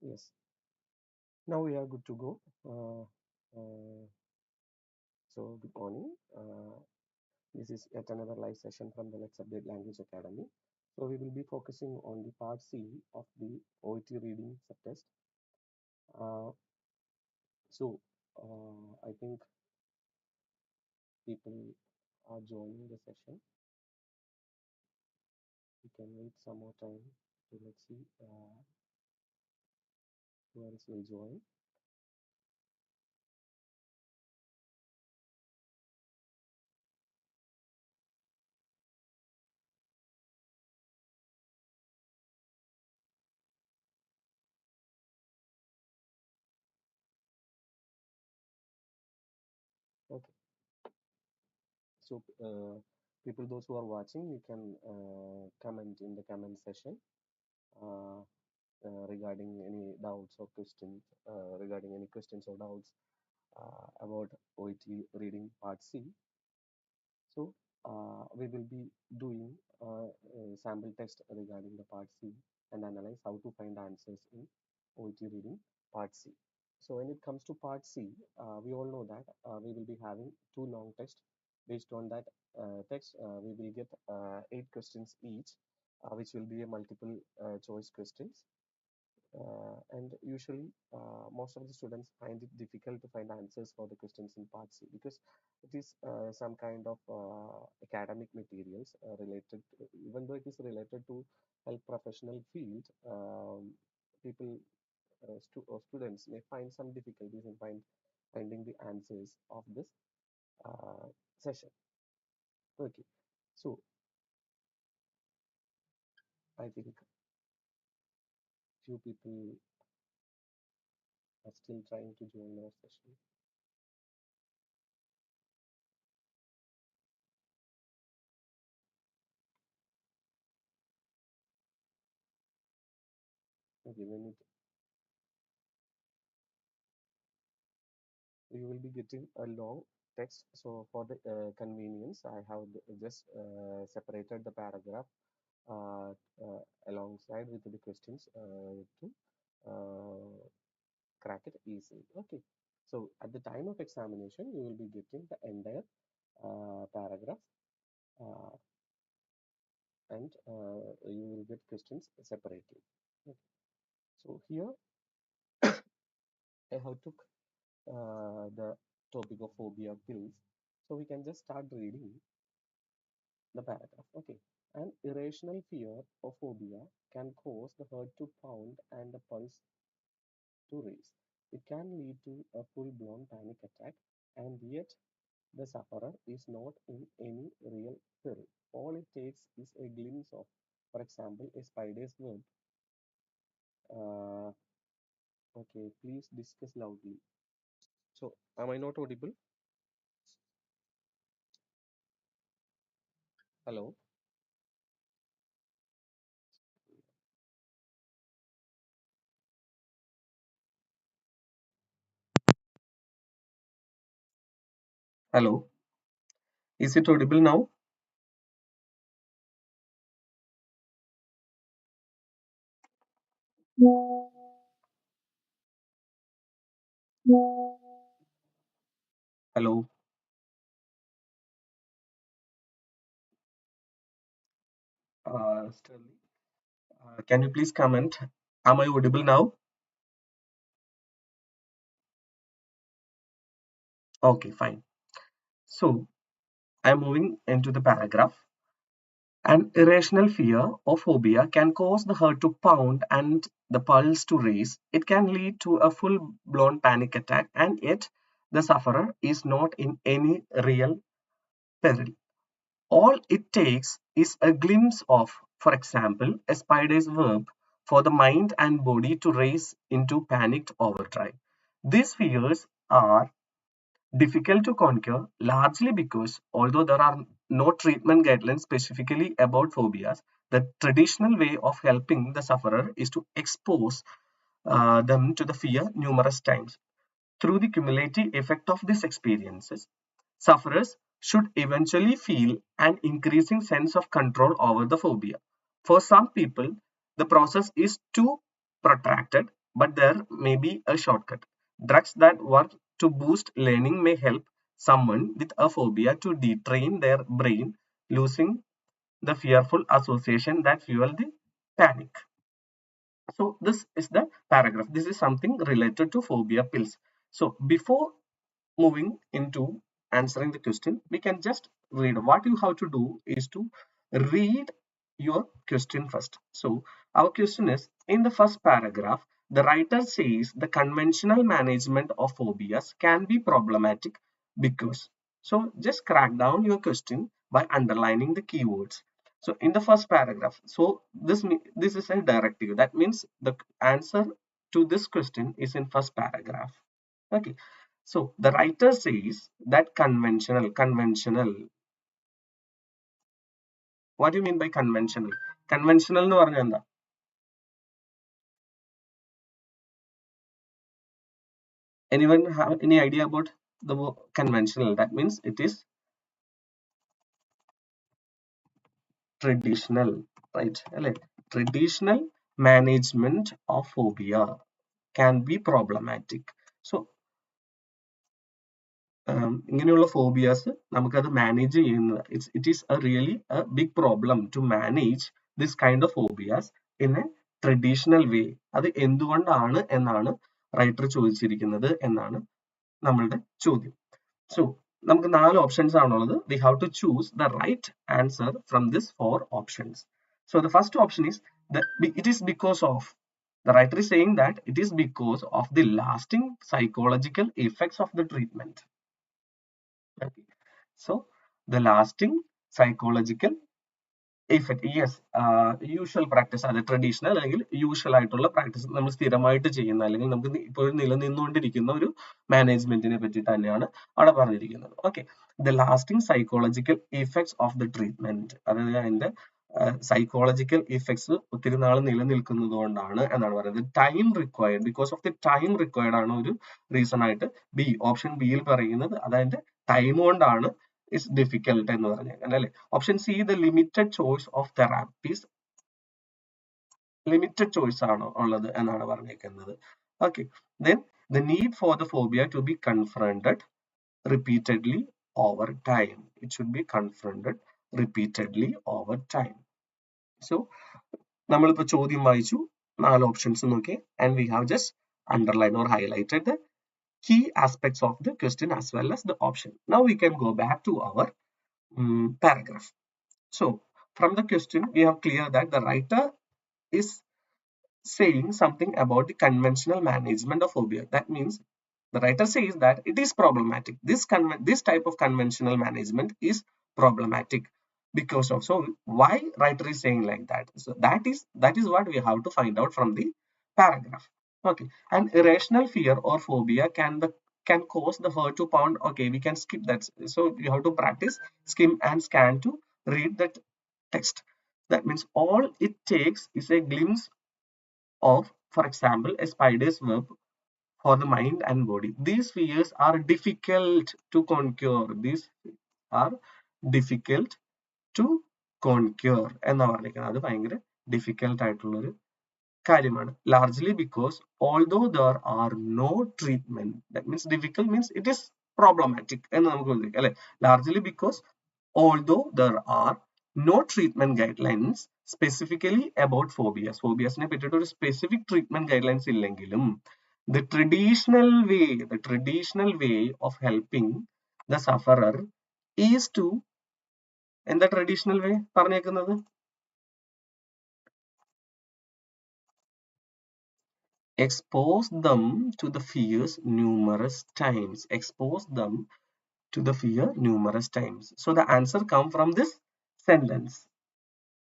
Yes. Now we are good to go. So good morning. This is yet another live session from the Let's Update Language Academy. So we will be focusing on the part C of the OET reading subtest. Uh, I think people are joining the session. We can wait some more time to let's see who else will join. Okay. So people, those who are watching, you can comment in the comment session. Uh, regarding any doubts or questions, regarding any questions or doubts about OET reading part C. So we will be doing a sample test regarding the part C and analyze how to find answers in OET reading part C. So when it comes to part C, we all know that we will be having two long tests. Based on that text, we will get 8 questions each, which will be a multiple choice questions. And usually, most of the students find it difficult to find answers for the questions in part C because it is some kind of academic materials related, even though it is related to health professional field, people, students may find some difficulties in finding the answers of this uh, session. Okay, so I think few people are still trying to join our session. Okay, when it you will be getting a long text. So for the convenience, I have just separated the paragraph uh, alongside with the questions to uh, crack it easily. Okay. So at the time of examination, you will be getting the entire paragraph uh, and you will get questions separately. Okay. So here I have took the topic of phobia pills. So we can just start reading the paragraph. Okay. An irrational fear or phobia can cause the heart to pound and the pulse to race. It can lead to a full-blown panic attack, and yet the sufferer is not in any real peril. All it takes is a glimpse of, for example, a spider's web. Uh, okay, please discuss loudly. So, am I not audible? Hello? Hello? Is it audible now? Hello? Sterling, can you please comment? Am I audible now? Okay, fine. So, I'm moving into the paragraph. An irrational fear or phobia can cause the heart to pound and the pulse to race. It can lead to a full blown panic attack, and yet the sufferer is not in any real peril. All it takes is a glimpse of, for example, a spider's web for the mind and body to race into panicked overdrive. These fears are difficult to conquer largely because although there are no treatment guidelines specifically about phobias, the traditional way of helping the sufferer is to expose them to the fear numerous times. Through the cumulative effect of these experiences, sufferers should eventually feel an increasing sense of control over the phobia. For some people, the process is too protracted. but there may be a shortcut. Drugs that work to boost learning may help someone with a phobia to detrain their brain, losing the fearful association that fuel the panic. So this is the paragraph. This is something related to phobia pills. So before moving into answering the question, we can just read. What you have to do is to read your question first. So our question is, in the first paragraph, the writer says the conventional management of phobias can be problematic because. So just crack down your question by underlining the keywords. So in the first paragraph, so this is a directive. That means the answer to this question is in first paragraph. Okay. So the writer says that conventional. What do you mean by conventional? Conventional എന്ന് പറഞ്ഞാൽ എന്താ? Anyone have any idea about the word conventional? That means it is traditional, right? അല്ലേ? Traditional management of phobia can be problematic. So ഇങ്ങനെയുള്ള phobias നമുക്കത് manage ചെയ്യുന്നത് it is a really a big problem to manage this kind of phobias in a traditional way. അത് എന്തുകൊണ്ടാണ് എന്നാണ് writer ചോദിച്ചിരിക്കുന്നത് എന്നാണ് നമ്മളുടെ ചോദ്യം. സോ നമുക്ക് 4 ഓപ്ഷൻസ് ആണുള്ളത്. We have to choose the right answer from this 4 options. So the first option is it is because of. The writer is saying that it is because of the lasting psychological effects of the treatment. Okay. So the lasting psychological effect, yes, usual practice, അത് traditional അല്ലെങ്കിൽ usual ആയിട്ടുള്ള practice, നമ്മൾ സ്ഥിരമായിട്ട് ചെയ്യുന്ന അല്ലെങ്കിൽ നമുക്ക് ഇപ്പോൾ നിലനിന്നുകൊണ്ടിരിക്കുന്ന ഒരു മാനേജ്മെന്റിനെ പറ്റി തന്നെയാണ് അവിടെ പറഞ്ഞിരിക്കുന്നത്. Okay, the lasting psychological effects of the treatment, അതായത് അതിന്റെ സൈക്കോളജിക്കൽ ഇഫക്ട്സ് ഒത്തിരി നാൾ നിലനിൽക്കുന്നത് കൊണ്ടാണ് എന്നാണ് പറയുന്നത്. Time required, because of the time required ആണ് ഒരു റീസൺ ആയിട്ട് ബി, ഓപ്ഷൻ ബിയിൽ പറയുന്നത്. അതായത് ടൈം കൊണ്ടാണ് is difficult എന്ന് പറഞ്ഞേക്കാൻ അല്ലേ. Option C, the limited choice of therapies, limited choice ആണ് ഉള്ളത് എന്നാണ് പറഞ്ഞേക്കുന്നത്. Okay, then the need for the phobia to be confronted repeatedly over time. It should be confronted repeatedly over time. So നമ്മളിപ്പോ ചോദ്യം വായിച്ചു, 4 ഓപ്ഷൻസ് നോക്കി, and we have just underlined or highlighted the key aspects of the question as well as the option. Now we can go back to our paragraph. So from the question we have clear that the writer is saying something about the conventional management of phobia. That means the writer says that it is problematic. This type of conventional management is problematic because of. So why writer is saying like that? So that is what we have to find out from the paragraph. Okay, an irrational fear or phobia can cause the heart to pound. Okay, we can skip that. So you have to practice, skim and scan to read that text. That means all it takes is a glimpse of, for example, a spider's web for the mind and body. These fears are difficult to conquer. These are difficult to conquer എന്നാ പറഞ്ഞിരിക്കുന്നത്. അത് ഭയങ്കര difficult ആയിട്ടുള്ള ഒരു കാര്യമാണ്. Largely because although there are no treatment, that means difficult means it is problematic എന്ന് നമുക്ക് വിളിക്കാം അല്ലെ. Largely because although there are no treatment guidelines specifically about phobias, phobiasനെ പറ്റിയിട്ട് ഒരു specific treatment guidelines ഇല്ലെങ്കിലും the traditional way of helping the sufferer is to, എന്താ traditional way പറഞ്ഞേക്കുന്നത്? Expose them to the fears numerous times. Expose them to the fear numerous times. So the answer come from this sentence.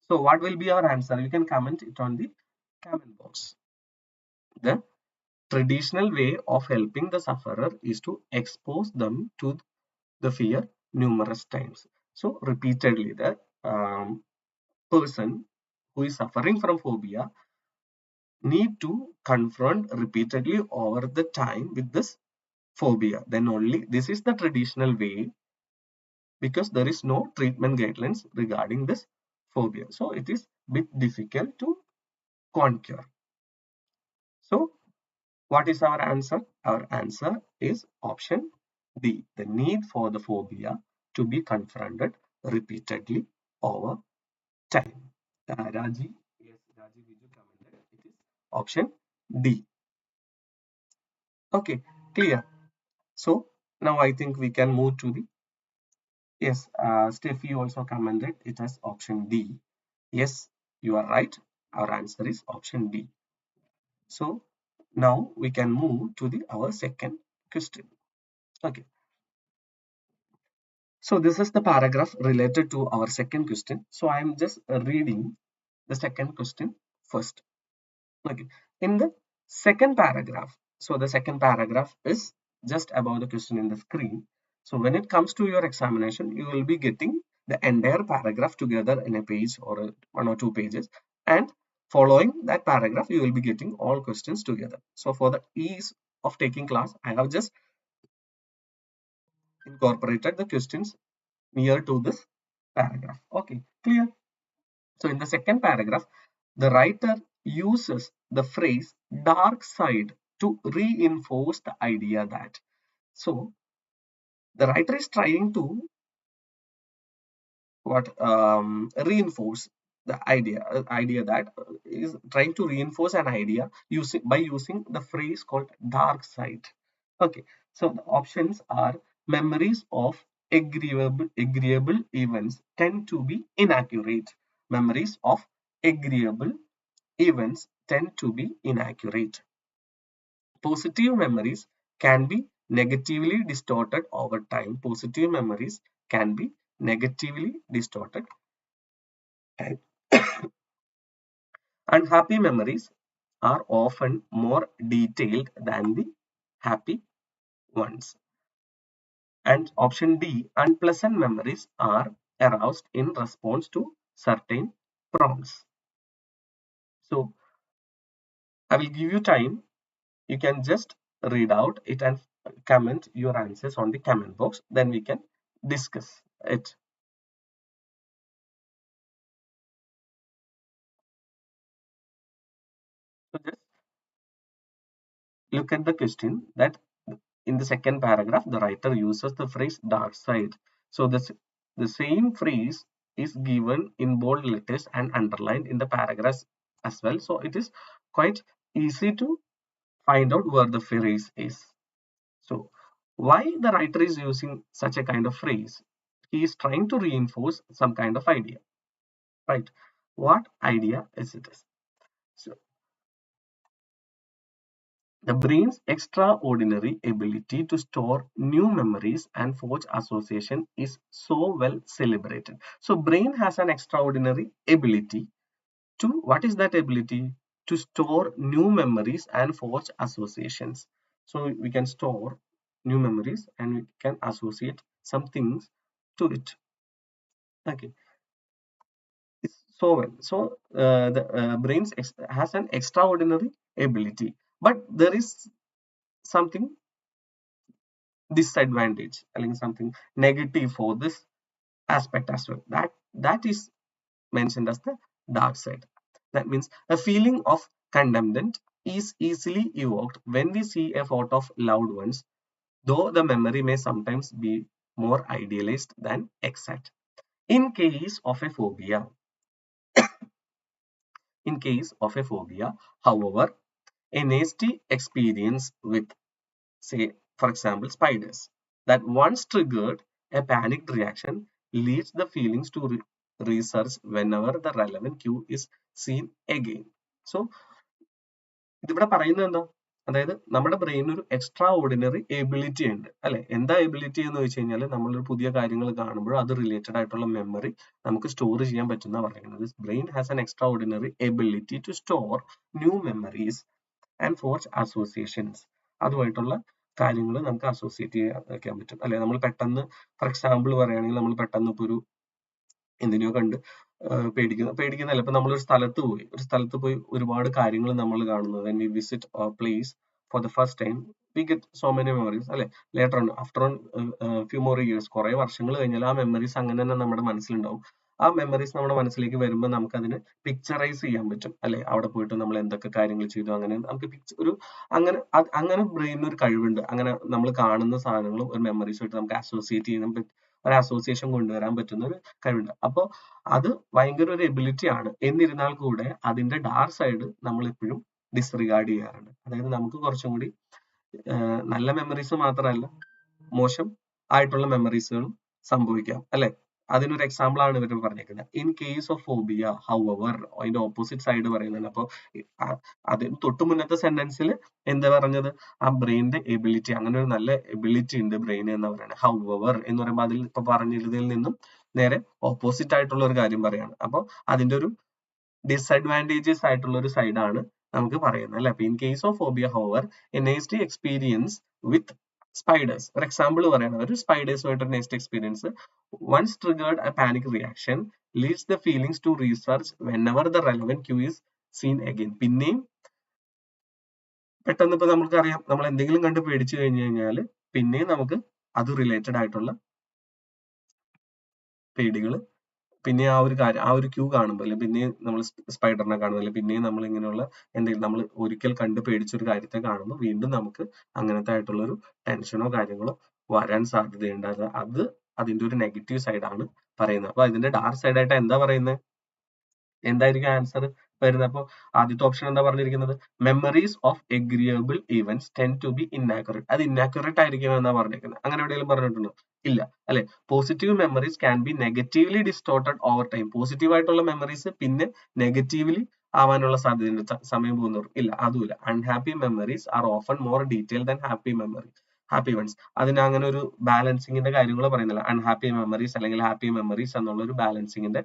So what will be our answer? You can comment it on the comment box. The traditional way of helping the sufferer is to expose them to the fear numerous times. So repeatedly, the person who is suffering from phobia need to confront repeatedly over the time with this phobia. Then only this is the traditional way, because there is no treatment guidelines regarding this phobia. So it is bit difficult to conquer. So What is our answer? Our answer is option D. The need for the phobia to be confronted repeatedly over time. Raji, yes, Raji Viju commented. It is option D. Okay, clear. So now I think we can move to the yes. Steffi also commented it as option D. Yes, you are right. Our answer is option D. So now we can move to the our second question. Okay. So this is the paragraph related to our second question. So I am just reading the second question first. Okay. In the second paragraph, so the second paragraph is just about the question in the screen. So when it comes to your examination, you will be getting the entire paragraph together in a page or one or two pages. And following that paragraph, you will be getting all questions together. So for the ease of taking class, I have just incorporated the questions near to this paragraph. Okay, clear? So in the second paragraph, the writer uses the phrase dark side to reinforce the idea that. So the writer is trying to reinforce the idea that is trying to reinforce an idea using the phrase called dark side. Okay, so the options are memories of agreeable events tend to be inaccurate. Memories of agreeable events tend to be inaccurate. Positive memories can be negatively distorted over time. Positive memories can be negatively distorted. And unhappy memories are often more detailed than the happy ones. And option D, unpleasant memories are aroused in response to certain prompts. So I will give you time. You can just read out it and comment your answers on the comment box. Then we can discuss it. So just look at the question that in the second paragraph, the writer uses the phrase dark side. So the same phrase is given in bold letters and underlined in the paragraphs as well. So it is quite easy to find out where the phrase is. So why the writer is using such a kind of phrase? He is trying to reinforce some kind of idea, right? What idea is it? So the brain's extraordinary ability to store new memories and forge association is so well celebrated. So brain has an extraordinary ability to, what is that ability? To store new memories and forge associations. So we can store new memories and we can associate some things to it. Okay. So well. So the brain has an extraordinary ability, but there is something disadvantage, I mean something negative for this aspect as well. That is mentioned as the dark side. That means a feeling of contentment is easily evoked when we see a photo of loved ones, though the memory may sometimes be more idealized than exact. In case of a phobia, in case of a phobia, however, a nasty experience with, say, for example, spiders, that once triggered a panicked reaction leads the feelings to research whenever the relevant cue is seen again. So ഇതിവിടെ പറയുന്നത് എന്താ? അതായത് നമ്മുടെ ബ്രെയിനിന് ഒരു extra ordinary ability ഉണ്ട് അല്ലെ. എന്താ ability എന്ന് വെച്ച് കഴിഞ്ഞാൽ നമ്മളൊരു പുതിയ കാര്യങ്ങൾ കാണുമ്പോൾ അത് റിലേറ്റഡ് ആയിട്ടുള്ള മെമ്മറി നമുക്ക് സ്റ്റോർ ചെയ്യാൻ പറ്റുന്ന പറയുന്നത്. Brain has an extraordinary ability to store new memories and forge associations. അതുമായിട്ടുള്ള കാര്യങ്ങൾ നമുക്ക് അസോസിയേറ്റ് ചെയ്യാൻ പറ്റും അല്ലെ. നമ്മൾ പെട്ടെന്ന് ഫോർ എക്സാമ്പിൾ പറയുകയാണെങ്കിൽ നമ്മൾ പെട്ടെന്ന് ഇപ്പോൾ ഒരു എന്തിനെയോ കണ്ട് പേടിക്കുന്നല്ല. ഇപ്പൊ നമ്മളൊരു സ്ഥലത്ത് പോയി ഒരുപാട് കാര്യങ്ങൾ നമ്മൾ കാണുന്നത് when we visit a place for the first time we get so many memories അല്ലെ. Later on after on few more years, കുറെ വർഷങ്ങൾ കഴിഞ്ഞാൽ ആ മെമ്മറീസ് അങ്ങനെ തന്നെ നമ്മുടെ മനസ്സിലുണ്ടാവും. ആ മെമ്മറീസ് നമ്മുടെ മനസ്സിലേക്ക് വരുമ്പോൾ നമുക്ക് അതിനെ പിക്ചറൈസ് ചെയ്യാൻ പറ്റും അല്ലെ. അവിടെ പോയിട്ട് നമ്മൾ എന്തൊക്കെ കാര്യങ്ങൾ ചെയ്തു, അങ്ങനെ നമുക്ക് ഒരു അങ്ങനെ ബ്രെയിനിന് ഒരു കഴിവുണ്ട്. അങ്ങനെ നമ്മൾ കാണുന്ന സാധനങ്ങളും ഒരു മെമ്മറീസുമായിട്ട് നമുക്ക് അസോസിയേറ്റ് ചെയ്യാൻ ഒരു അസോസിയേഷൻ കൊണ്ടുവരാൻ പറ്റുന്ന ഒരു കഴിവുണ്ട്. അപ്പോൾ അത് ഭയങ്കര ഒരു എബിലിറ്റി ആണ്. എന്നിരുന്നാൽ കൂടെ അതിന്റെ ഡാർക്ക് സൈഡ് നമ്മൾ എപ്പോഴും ഡിസ്റിഗാർഡ് ചെയ്യാറുണ്ട്. അതായത് നമുക്ക് കുറച്ചും കൂടി നല്ല മെമ്മറീസ് മാത്രമല്ല, മോശം ആയിട്ടുള്ള മെമ്മറീസുകളും സംഭവിക്കാം അല്ലെ. അതിനൊരു എക്സാമ്പിൾ ആണ് ഇവർ പറഞ്ഞേക്കുന്നത്. In case of phobia however, അതിന്റെ ഓപ്പോസിറ്റ് സൈഡ് പറയുന്നുണ്ട്. അപ്പോൾ അതിന് തൊട്ടു മുന്നത്തെ സെന്റൻസിൽ എന്താ പറഞ്ഞത്, ആ ബ്രെയിനിന്റെ എബിലിറ്റി, അങ്ങനെ ഒരു നല്ല എബിലിറ്റി ഉണ്ട് ബ്രെയിൻ എന്ന് പറയുന്നത്. ഹൗവർ എന്ന് പറയുമ്പോൾ അതിൽ ഇപ്പൊ പറഞ്ഞതിൽ നിന്നും നേരെ ഓപ്പോസിറ്റ് ആയിട്ടുള്ള ഒരു കാര്യം പറയാണ്. അപ്പോൾ അതിന്റെ ഒരു ഡിസഡ്വാൻറ്റേജസ് ആയിട്ടുള്ള ഒരു സൈഡാണ് നമുക്ക് പറയുന്നത് അല്ലെ. അപ്പൊ in case of phobia however a next experience with spiders, ഒരു എക്സാമ്പിൾ പറയണം, ഒരു സ്പൈഡേഴ്സുമായിട്ട് next experience once triggered a panic reaction leads the feelings to research whenever the relevant cue is seen again. പിന്നെയും പെട്ടെന്ന് ഇപ്പൊ നമുക്കറിയാം, നമ്മൾ എന്തെങ്കിലും കണ്ട് പേടിച്ചു കഴിഞ്ഞു കഴിഞ്ഞാൽ പിന്നെയും നമുക്ക് അത് റിലേറ്റഡ് ആയിട്ടുള്ള പേടികൾ, പിന്നെ ആ ഒരു കാര്യം, ആ ഒരു ക്യൂ കാണുമ്പോൾ, അല്ലെങ്കിൽ പിന്നെയും നമ്മൾ സ്പൈഡറിനെ കാണുമ്പോൾ, അല്ലെങ്കിൽ പിന്നെയും നമ്മൾ ഇങ്ങനെയുള്ള എന്തെങ്കിലും നമ്മൾ ഒരിക്കൽ കണ്ട് പേടിച്ചൊരു കാര്യത്തെ കാണുമ്പോൾ വീണ്ടും നമുക്ക് അങ്ങനത്തെ ആയിട്ടുള്ള ഒരു ടെൻഷനോ കാര്യങ്ങളോ വരാൻ സാധ്യതയുണ്ട്. അത് അതിന്റെ ഒരു നെഗറ്റീവ് സൈഡാണ് പറയുന്നത്. അപ്പൊ അതിന്റെ ഡാർക്ക് സൈഡായിട്ട് എന്താ പറയുന്നത്, എന്തായിരിക്കും ആൻസർ വരുന്നത്? അപ്പോൾ ആദ്യത്തെ ഓപ്ഷൻ എന്താ പറഞ്ഞിരിക്കുന്നത്, memories of agreeable events tend to be inaccurate. അത് ഇന്നാക്യുറേറ്റ് ആയിരിക്കും എന്നാ പറഞ്ഞിരിക്കുന്നത്. അങ്ങനെ എവിടെയെങ്കിലും പറഞ്ഞിട്ടുണ്ടോ? ഇല്ല അല്ലെ. Positive memories can be negatively distorted over time. Positive ആയിട്ടുള്ള മെമ്മറീസ് പിന്നെ നെഗറ്റീവ്ലി ആവാനുള്ള സാധ്യതയുണ്ട് സമയം പോകുന്നവർ. ഇല്ല, അതുമില്ല. Unhappy memories are often more detail than happy memory, happy ones. അതിന് അങ്ങനെ ഒരു ബാലൻസിങ്ങിന്റെ കാര്യങ്ങൾ പറയുന്നില്ല. അൺഹാപ്പി മെമ്മറീസ് അല്ലെങ്കിൽ ഹാപ്പി മെമ്മറീസ് എന്നുള്ള ഒരു ബാലൻസിങ്ങിന്റെ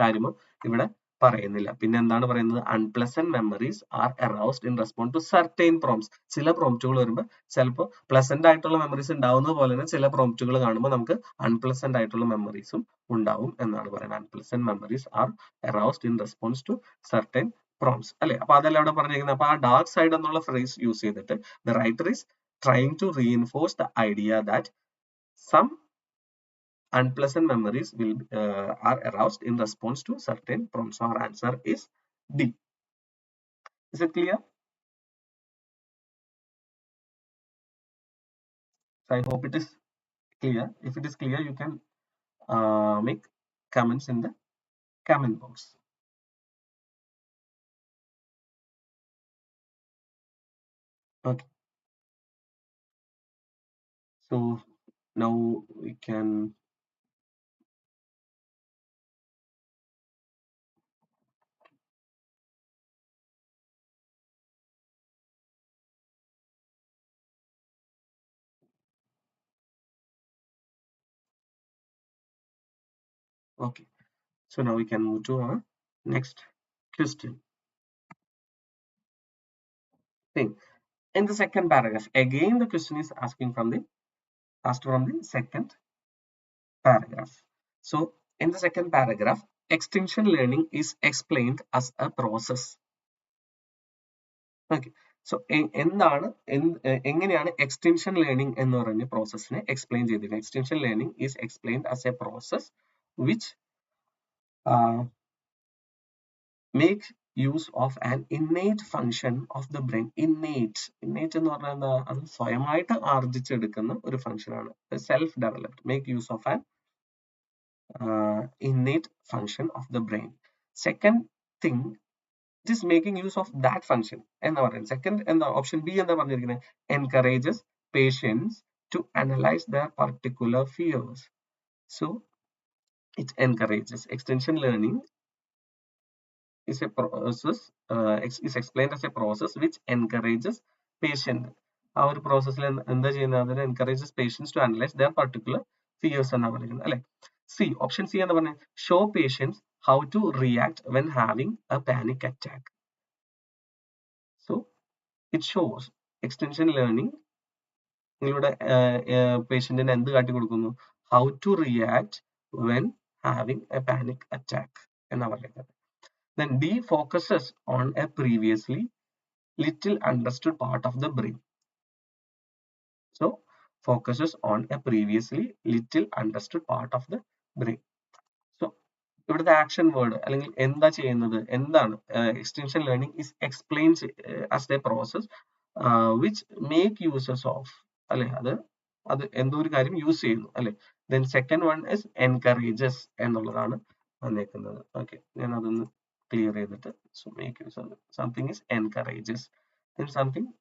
കാര്യമോ ഇവിടെ പറയുന്നില്ല. പിന്നെ എന്താണ് പറയുന്നത്, unpleasant memories are aroused in respond to certain prompts. ചില പ്രോംപ്റ്റുകൾ വരുമ്പോൾ ചിലപ്പോൾ പ്ലസന്റ് ആയിട്ടുള്ള മെമ്മറീസ് ഉണ്ടാവുന്നത് പോലെ തന്നെ ചില പ്രോംപ്റ്റുകൾ കാണുമ്പോൾ നമുക്ക് അൺപ്ലസന്റ് ആയിട്ടുള്ള മെമ്മറീസും ഉണ്ടാവും എന്നാണ് പറയുന്നത്. Unpleasant memories are aroused in response to certain prompts അല്ലെ. അപ്പൊ അതെല്ലാം അവിടെ പറഞ്ഞിരിക്കുന്നത്. അപ്പൊ ആ ഡാർക്ക് സൈഡ് എന്നുള്ള ഫ്രേസ് യൂസ് ചെയ്തിട്ട് the writer is trying to reinforce the idea that some unpleasant memories are aroused in response to certain prompts. Our answer is D. Is it clear? So I hope it is clear. If it is clear, you can make comments in the comment box. Okay. So now we can. Okay. So now we can move to our next question. Thing. In the second paragraph, again the question is asking from the asked from the second paragraph. So in the second paragraph, extinction learning is explained as a process. Okay. So എന്താണ് എങ്ങനെയാണ് extension learning എന്ന് പറഞ്ഞ പ്രോസസ്സിനെ explain ചെയ്തിരിക്കുന്നത്? Extension learning is explained as A process which make use of an innate function of the brain. innate എന്ന് പറഞ്ഞാൽ എന്താ, അത് സ്വയമായിട്ട് ആർജിച്ചെടുക്കുന്ന ഒരു ഫംഗ്ഷൻ ആണ്. Self developed, make use of an innate function of the brain. Second thing, it is making use of that function എന്താ പറയുന്നത്. Second എന്താ, option B എന്താ പറഞ്ഞിരിക്കുന്നത്, encourages patients to analyze their particular fears. So it encourages. Extension learning is a process, is explained as a process which encourages patient. ആ ഒരു പ്രോസസ്സിൽ എന്താ ചെയ്യുന്നത്, അതിന് encourages patients to analyze their particular fears എന്നാ പറയുന്നത് അല്ലെ. സി, ഓപ്ഷൻ സി എന്ന് പറഞ്ഞാൽ show patients how to react when having a panic attack. So it shows. extension learning നിങ്ങളുടെ പേഷ്യന്റിന് എന്ത് കാട്ടി കൊടുക്കുന്നു, how to react when having a panic attack എന്നാ പറയുന്നത്. Then D focuses on a previously little understood part of the brain. So focuses on a previously little understood part of the brain. So ഇവിടുത്തെ action word അല്ലെങ്കിൽ എന്താ ചെയ്യുന്നത് എന്താണ് extension learning is explains as A process which make users of അല്ലെ അത് അത് എന്തോ ഒരു കാര്യം യൂസ് ചെയ്യുന്നു അല്ലെ. Then second one is encourages എന്നുള്ളതാണ് വന്നേക്കുന്നത്. ഓക്കെ, ഞാൻ അതൊന്ന് ക്ലിയർ ചെയ്തിട്ട് so make use something is encourages. Then something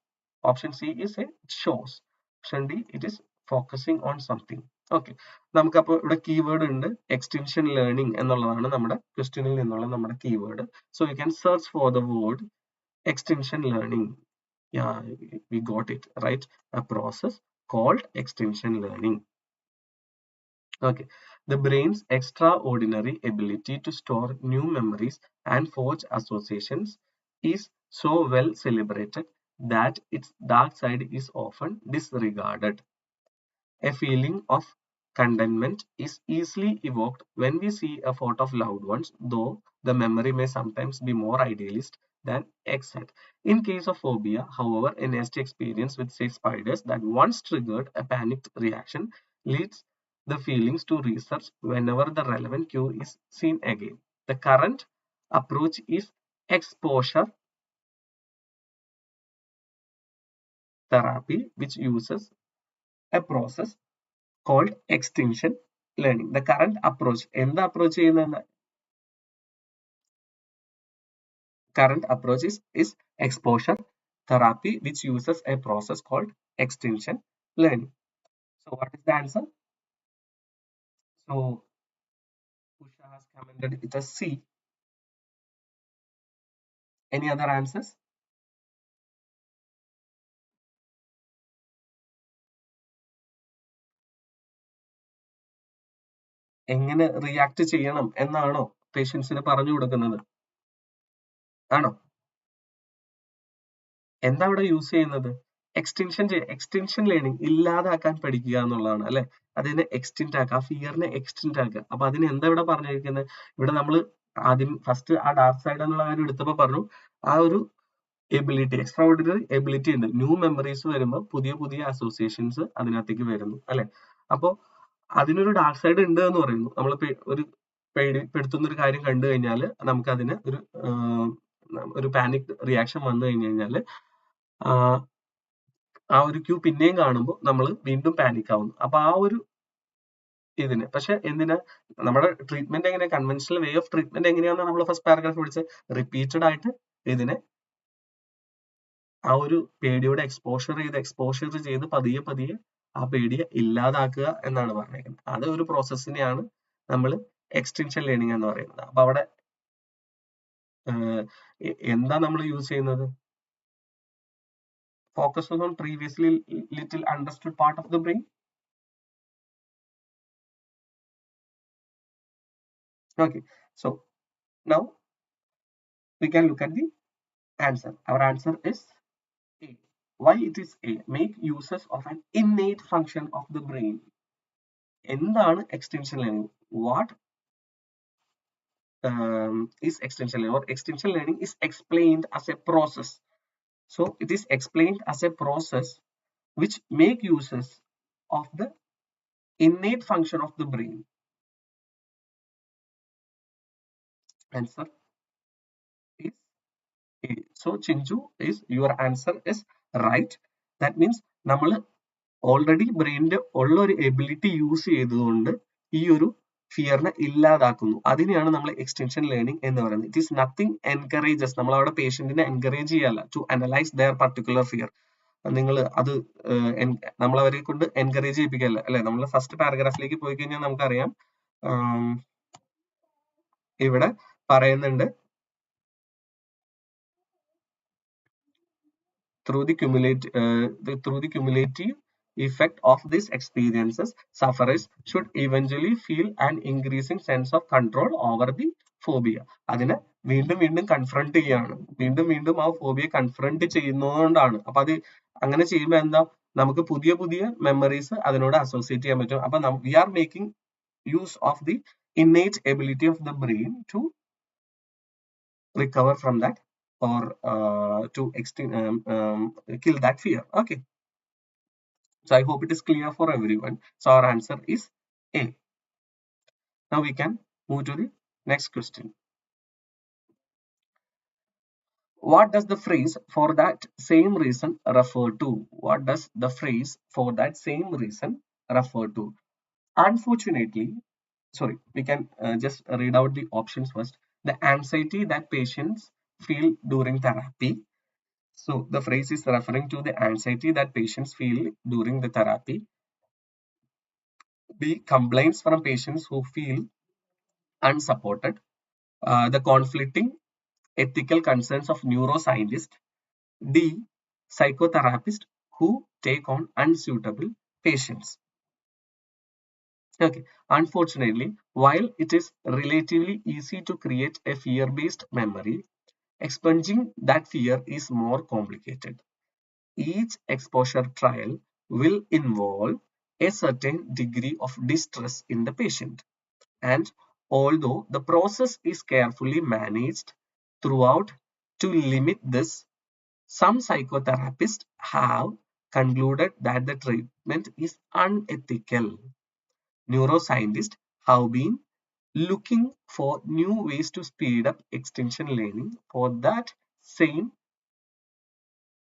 option C is A shows. Option D it is focusing on something. Okay, നമുക്കപ്പോൾ ഇവിടെ കീവേഡ് ഉണ്ട് എക്സ്റ്റൻഷൻ ലേണിംഗ് എന്നുള്ളതാണ് നമ്മുടെ ക്വസ്റ്റ്യനിൽ നിന്നുള്ള നമ്മുടെ keyword. So you can search for the word extension learning. Yeah, we got it right. A process called extension learning. Okay, the brain's extraordinary ability to store new memories and forge associations is so well celebrated that its dark side is often disregarded. A feeling of contentment is easily evoked when we see a photo of loved ones, though the memory may sometimes be more idealist than exact. In case of phobia, however, a nasty experience with, say, spiders that once triggered a panicked reaction leads the feelings to research whenever the relevant cue is seen again. The current approach is exposure therapy, which uses a process called extinction learning. The current approach, എന്താ approach ചെയ്യുന്നത്? Current approach is exposure therapy, which uses a process called extinction learning. So what is the answer? So Pusha has commented it as C. Any other answers? എങ്ങനെ react ചെയ്യണം എന്നാണോ പേഷ്യൻസിന് പറഞ്ഞു കൊടുക്കുന്നത്? ആണോ? എന്താ ഇവിടെ യൂസ് ചെയ്യുന്നത്? എക്സ്റ്റൻഷൻ ലേണിംഗ് ഇല്ലാതാക്കാൻ പഠിക്കുക എന്നുള്ളതാണ് അല്ലെ. അതിനെ എക്സ്റ്റെൻഡ് ആക്കുക, ആ ഫിയറിനെ എക്സ്റ്റെൻഡ് ആക്കുക. അപ്പൊ അതിന് എന്താ ഇവിടെ പറഞ്ഞിരിക്കുന്നത്? ഇവിടെ നമ്മൾ ആദ്യം ഫസ്റ്റ് ആ ഡാർക്ക് സൈഡ് എന്നുള്ള കാര്യം എടുത്തപ്പോ പറഞ്ഞു ആ ഒരു എബിലിറ്റി, എക്സ്ട്രാ ഓർഡിനറി എബിലിറ്റി ഉണ്ട്. ന്യൂ മെമ്മറീസ് വരുമ്പോൾ പുതിയ പുതിയ അസോസിയേഷൻസ് അതിനകത്തേക്ക് വരുന്നു അല്ലെ. അപ്പോ അതിനൊരു ഡാർക്ക് സൈഡ് ഉണ്ട് എന്ന് പറയുന്നു. നമ്മൾ ഒരു പേടിപ്പെടുത്തുന്ന ഒരു കാര്യം കണ്ടു കഴിഞ്ഞാൽ നമുക്ക് അതിന് ഒരു പാനിക് റിയാക്ഷൻ വന്നു കഴിഞ്ഞു കഴിഞ്ഞാൽ ആ ഒരു ക്യൂ പിന്നെയും കാണുമ്പോൾ നമ്മൾ വീണ്ടും പാനിക് ആവുന്നു. അപ്പൊ ആ ഒരു ഇതിന് പക്ഷെ എന്തിനാ നമ്മുടെ ട്രീറ്റ്മെന്റ് എങ്ങനെ, കൺവെൻഷണൽ വേ ഓഫ് ട്രീറ്റ്മെന്റ് എങ്ങനെയാണെന്ന് നമ്മൾ ഫസ്റ്റ് പാരഗ്രാഫ് പഠിച്ച് റിപ്പീറ്റഡ് ആയിട്ട് ഇതിനെ ആ ഒരു പേടിയോടെ എക്സ്പോഷർ ചെയ്ത് പതിയെ പതിയെ ആ പേടിയെ ഇല്ലാതാക്കുക എന്നാണ് പറഞ്ഞേക്കുന്നത്. അത് ഒരു പ്രോസസ്സിനെയാണ് നമ്മൾ എക്സ്റ്റൻഷൻ ലേണിംഗ് എന്ന് പറയുന്നത്. അപ്പൊ അവിടെ എന്താ നമ്മൾ യൂസ് ചെയ്യുന്നത്? Focus on previously little understood part of the brain. Okay, so now we can look at the answer. Our answer is A. Why it is A? Make uses of an innate function of the brain. എന്താണ് extension learning? What is extension learning? Or extension learning is explained as a process. So it is explained as a process which make uses of the innate function of the brain. Answer is A. So Chinju, is your answer is right. That means നമ്മൾ already ബ്രെയിനിന്റെ ഉള്ള ഒരു ability use ചെയ്തുകൊണ്ട് ഈ ഒരു ഫിയറിനെ ഇല്ലാതാക്കുന്നു. അതിനെയാണ് നമ്മൾ extension learning എന്ന് പറയുന്നത്. It is nothing encourages. നമ്മൾ അവിടെ പേഷ്യന്റിനെ എൻകറേജ് ചെയ്യല്ല to analyse their particular fear. നിങ്ങൾ അത് നമ്മൾ അവരെ കൊണ്ട് എൻകറേജ് ചെയ്യിപ്പിക്കല്ല അല്ലെ. നമ്മൾ ഫസ്റ്റ് പാരഗ്രാഫിലേക്ക് പോയി കഴിഞ്ഞാൽ നമുക്കറിയാം ഇവിടെ പറയുന്നുണ്ട് through the cumulative effect of these experiences, sufferers should eventually feel an increasing sense of control over the phobia. അതിനെ വീണ്ടും വീണ്ടും കൺഫ്രണ്ട് ചെയ്യാണ്, വീണ്ടും വീണ്ടും ആ ഫോബിയെ കൺഫ്രണ്ട് ചെയ്യുന്നതുകൊണ്ടാണ്. അപ്പൊ അത് അങ്ങനെ ചെയ്യുമ്പോൾ എന്താ, നമുക്ക് പുതിയ പുതിയ മെമ്മറീസ് അതിനോട് അസോസിയേറ്റ് ചെയ്യാൻ പറ്റും. അപ്പൊ we are making use of the innate ability of the brain to recover from that or to kill that fear. Okay, so I hope it is clear for everyone. So our answer is A. Now we can move to the Next question. What does the phrase "for that same reason" refer to? What does the phrase "for that same reason" refer to? Unfortunately, sorry, we can just read out the options first. The anxiety that patients feel during therapy. So the phrase is referring to the anxiety that patients feel during the therapy. B, complaints from patients who feel unsupported. The conflicting ethical concerns of neuroscientists. D, psychotherapists who take on unsuitable patients. Okay, unfortunately, while it is relatively easy to create a fear-based memory, expunging that fear is more complicated. Each exposure trial will involve a certain degree of distress in the patient. And although the process is carefully managed throughout to limit this, some psychotherapists have concluded that the treatment is unethical. Neuroscientists have been looking for new ways to speed up extinction learning for that same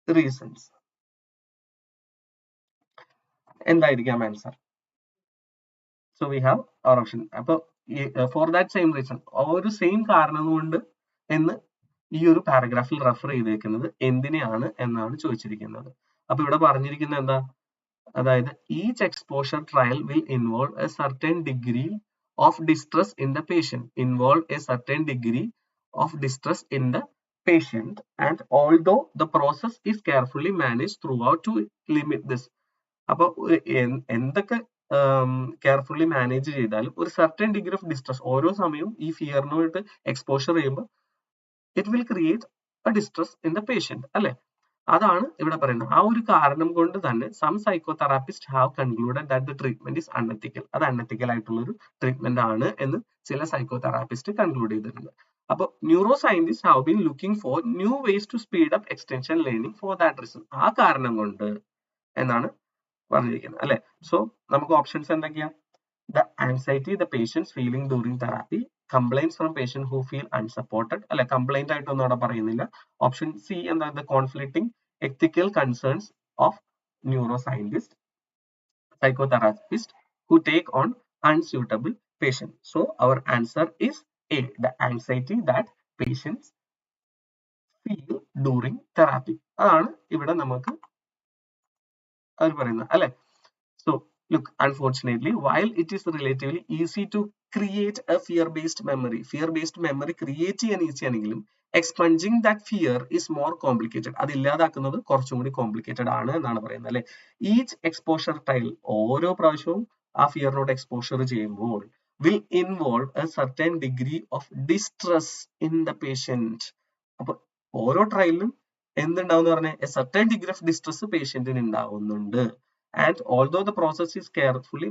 reasons. എന്തായിരിക്കാം answer? So we have our option. അപ്പോൾ for that same reason, ആ ഒരു same കാരണം കൊണ്ട് എന്ന് ഈ ഒരു പാരഗ്രാഫിൽ refer ചെയ്തേക്കുന്നത് എന്തിനെയാണ് എന്നാണ് ചോദിച്ചിരിക്കുന്നത്. അപ്പൊ ഇവിടെ പറഞ്ഞിരിക്കുന്നത് എന്താ? അതായത് each exposure trial will involve A certain degree of distress in the patient. Involve A certain degree of distress in the patient, and although the process is carefully managed throughout to limit this. അപ്പൊ എന്തൊക്കെ carefully manage ചെയ്താലും ഒരു certain degree of distress ഓരോ സമയവും ഈ ഫിയറിനോട്ട് exposure ചെയ്യുമ്പോൾ it will create a distress in the patient അല്ലെ. അതാണ് ഇവിടെ പറയുന്നത്. ആ ഒരു കാരണം കൊണ്ട് തന്നെ some psychotherapist have concluded that the treatment is unethical. അത് അൺഎത്തിക്കൽ ആയിട്ടുള്ള ഒരു ട്രീറ്റ്മെന്റ് ആണ് എന്ന് ചില സൈക്കോതെറാപ്പിസ്റ്റ് കൺക്ലൂഡ് ചെയ്തിട്ടുണ്ട്. അപ്പോൾ neuro scientist have been looking for new ways to speed up extension learning for that reason. ആ കാരണം കൊണ്ട് എന്നാണ് പറഞ്ഞിരിക്കുന്നത് അല്ലെ. സോ നമുക്ക് ഓപ്ഷൻസ് എന്തൊക്കെയാ? The anxiety the patients feeling during therapy, complaints from patient who feel unsupported അല്ലെ, complaint ആയിട്ടൊന്നും അവിടെ പറയുന്നില്ല. ഓപ്ഷൻ സി എന്താ? The conflicting ethical concerns of neuroscientists, psychotherapists who take on unsuitable patients. So our answer is A, the anxiety that patients feel during therapy. അതാണ് ഇവിടെ നമുക്ക് അവർ പറയുന്നത് അല്ലെ. So look, unfortunately, while it is relatively easy to create a fear-based memory create ചെയ്യാൻ easy ആണെങ്കിലും expunging that fear is more complicated. അത് ഇല്ലാതാക്കുന്നത് കുറച്ചും കൂടി കോംപ്ലിക്കേറ്റഡ് ആണ് എന്നാണ് പറയുന്നത് അല്ലെ. ഈച്ച് എക്സ്പോഷർ ട്രയൽ, ഓരോ പ്രാവശ്യവും ആ ഫിയറിനോട് എക്സ്പോഷർ ചെയ്യുമ്പോൾ will involve a certain degree of distress in the patient. അപ്പൊ ഓരോ ട്രയലിലും എന്തുണ്ടാവും എന്ന് പറഞ്ഞാൽ a certain degree of distress പേഷ്യന്റിന് ഉണ്ടാവുന്നുണ്ട്. And although the process is carefully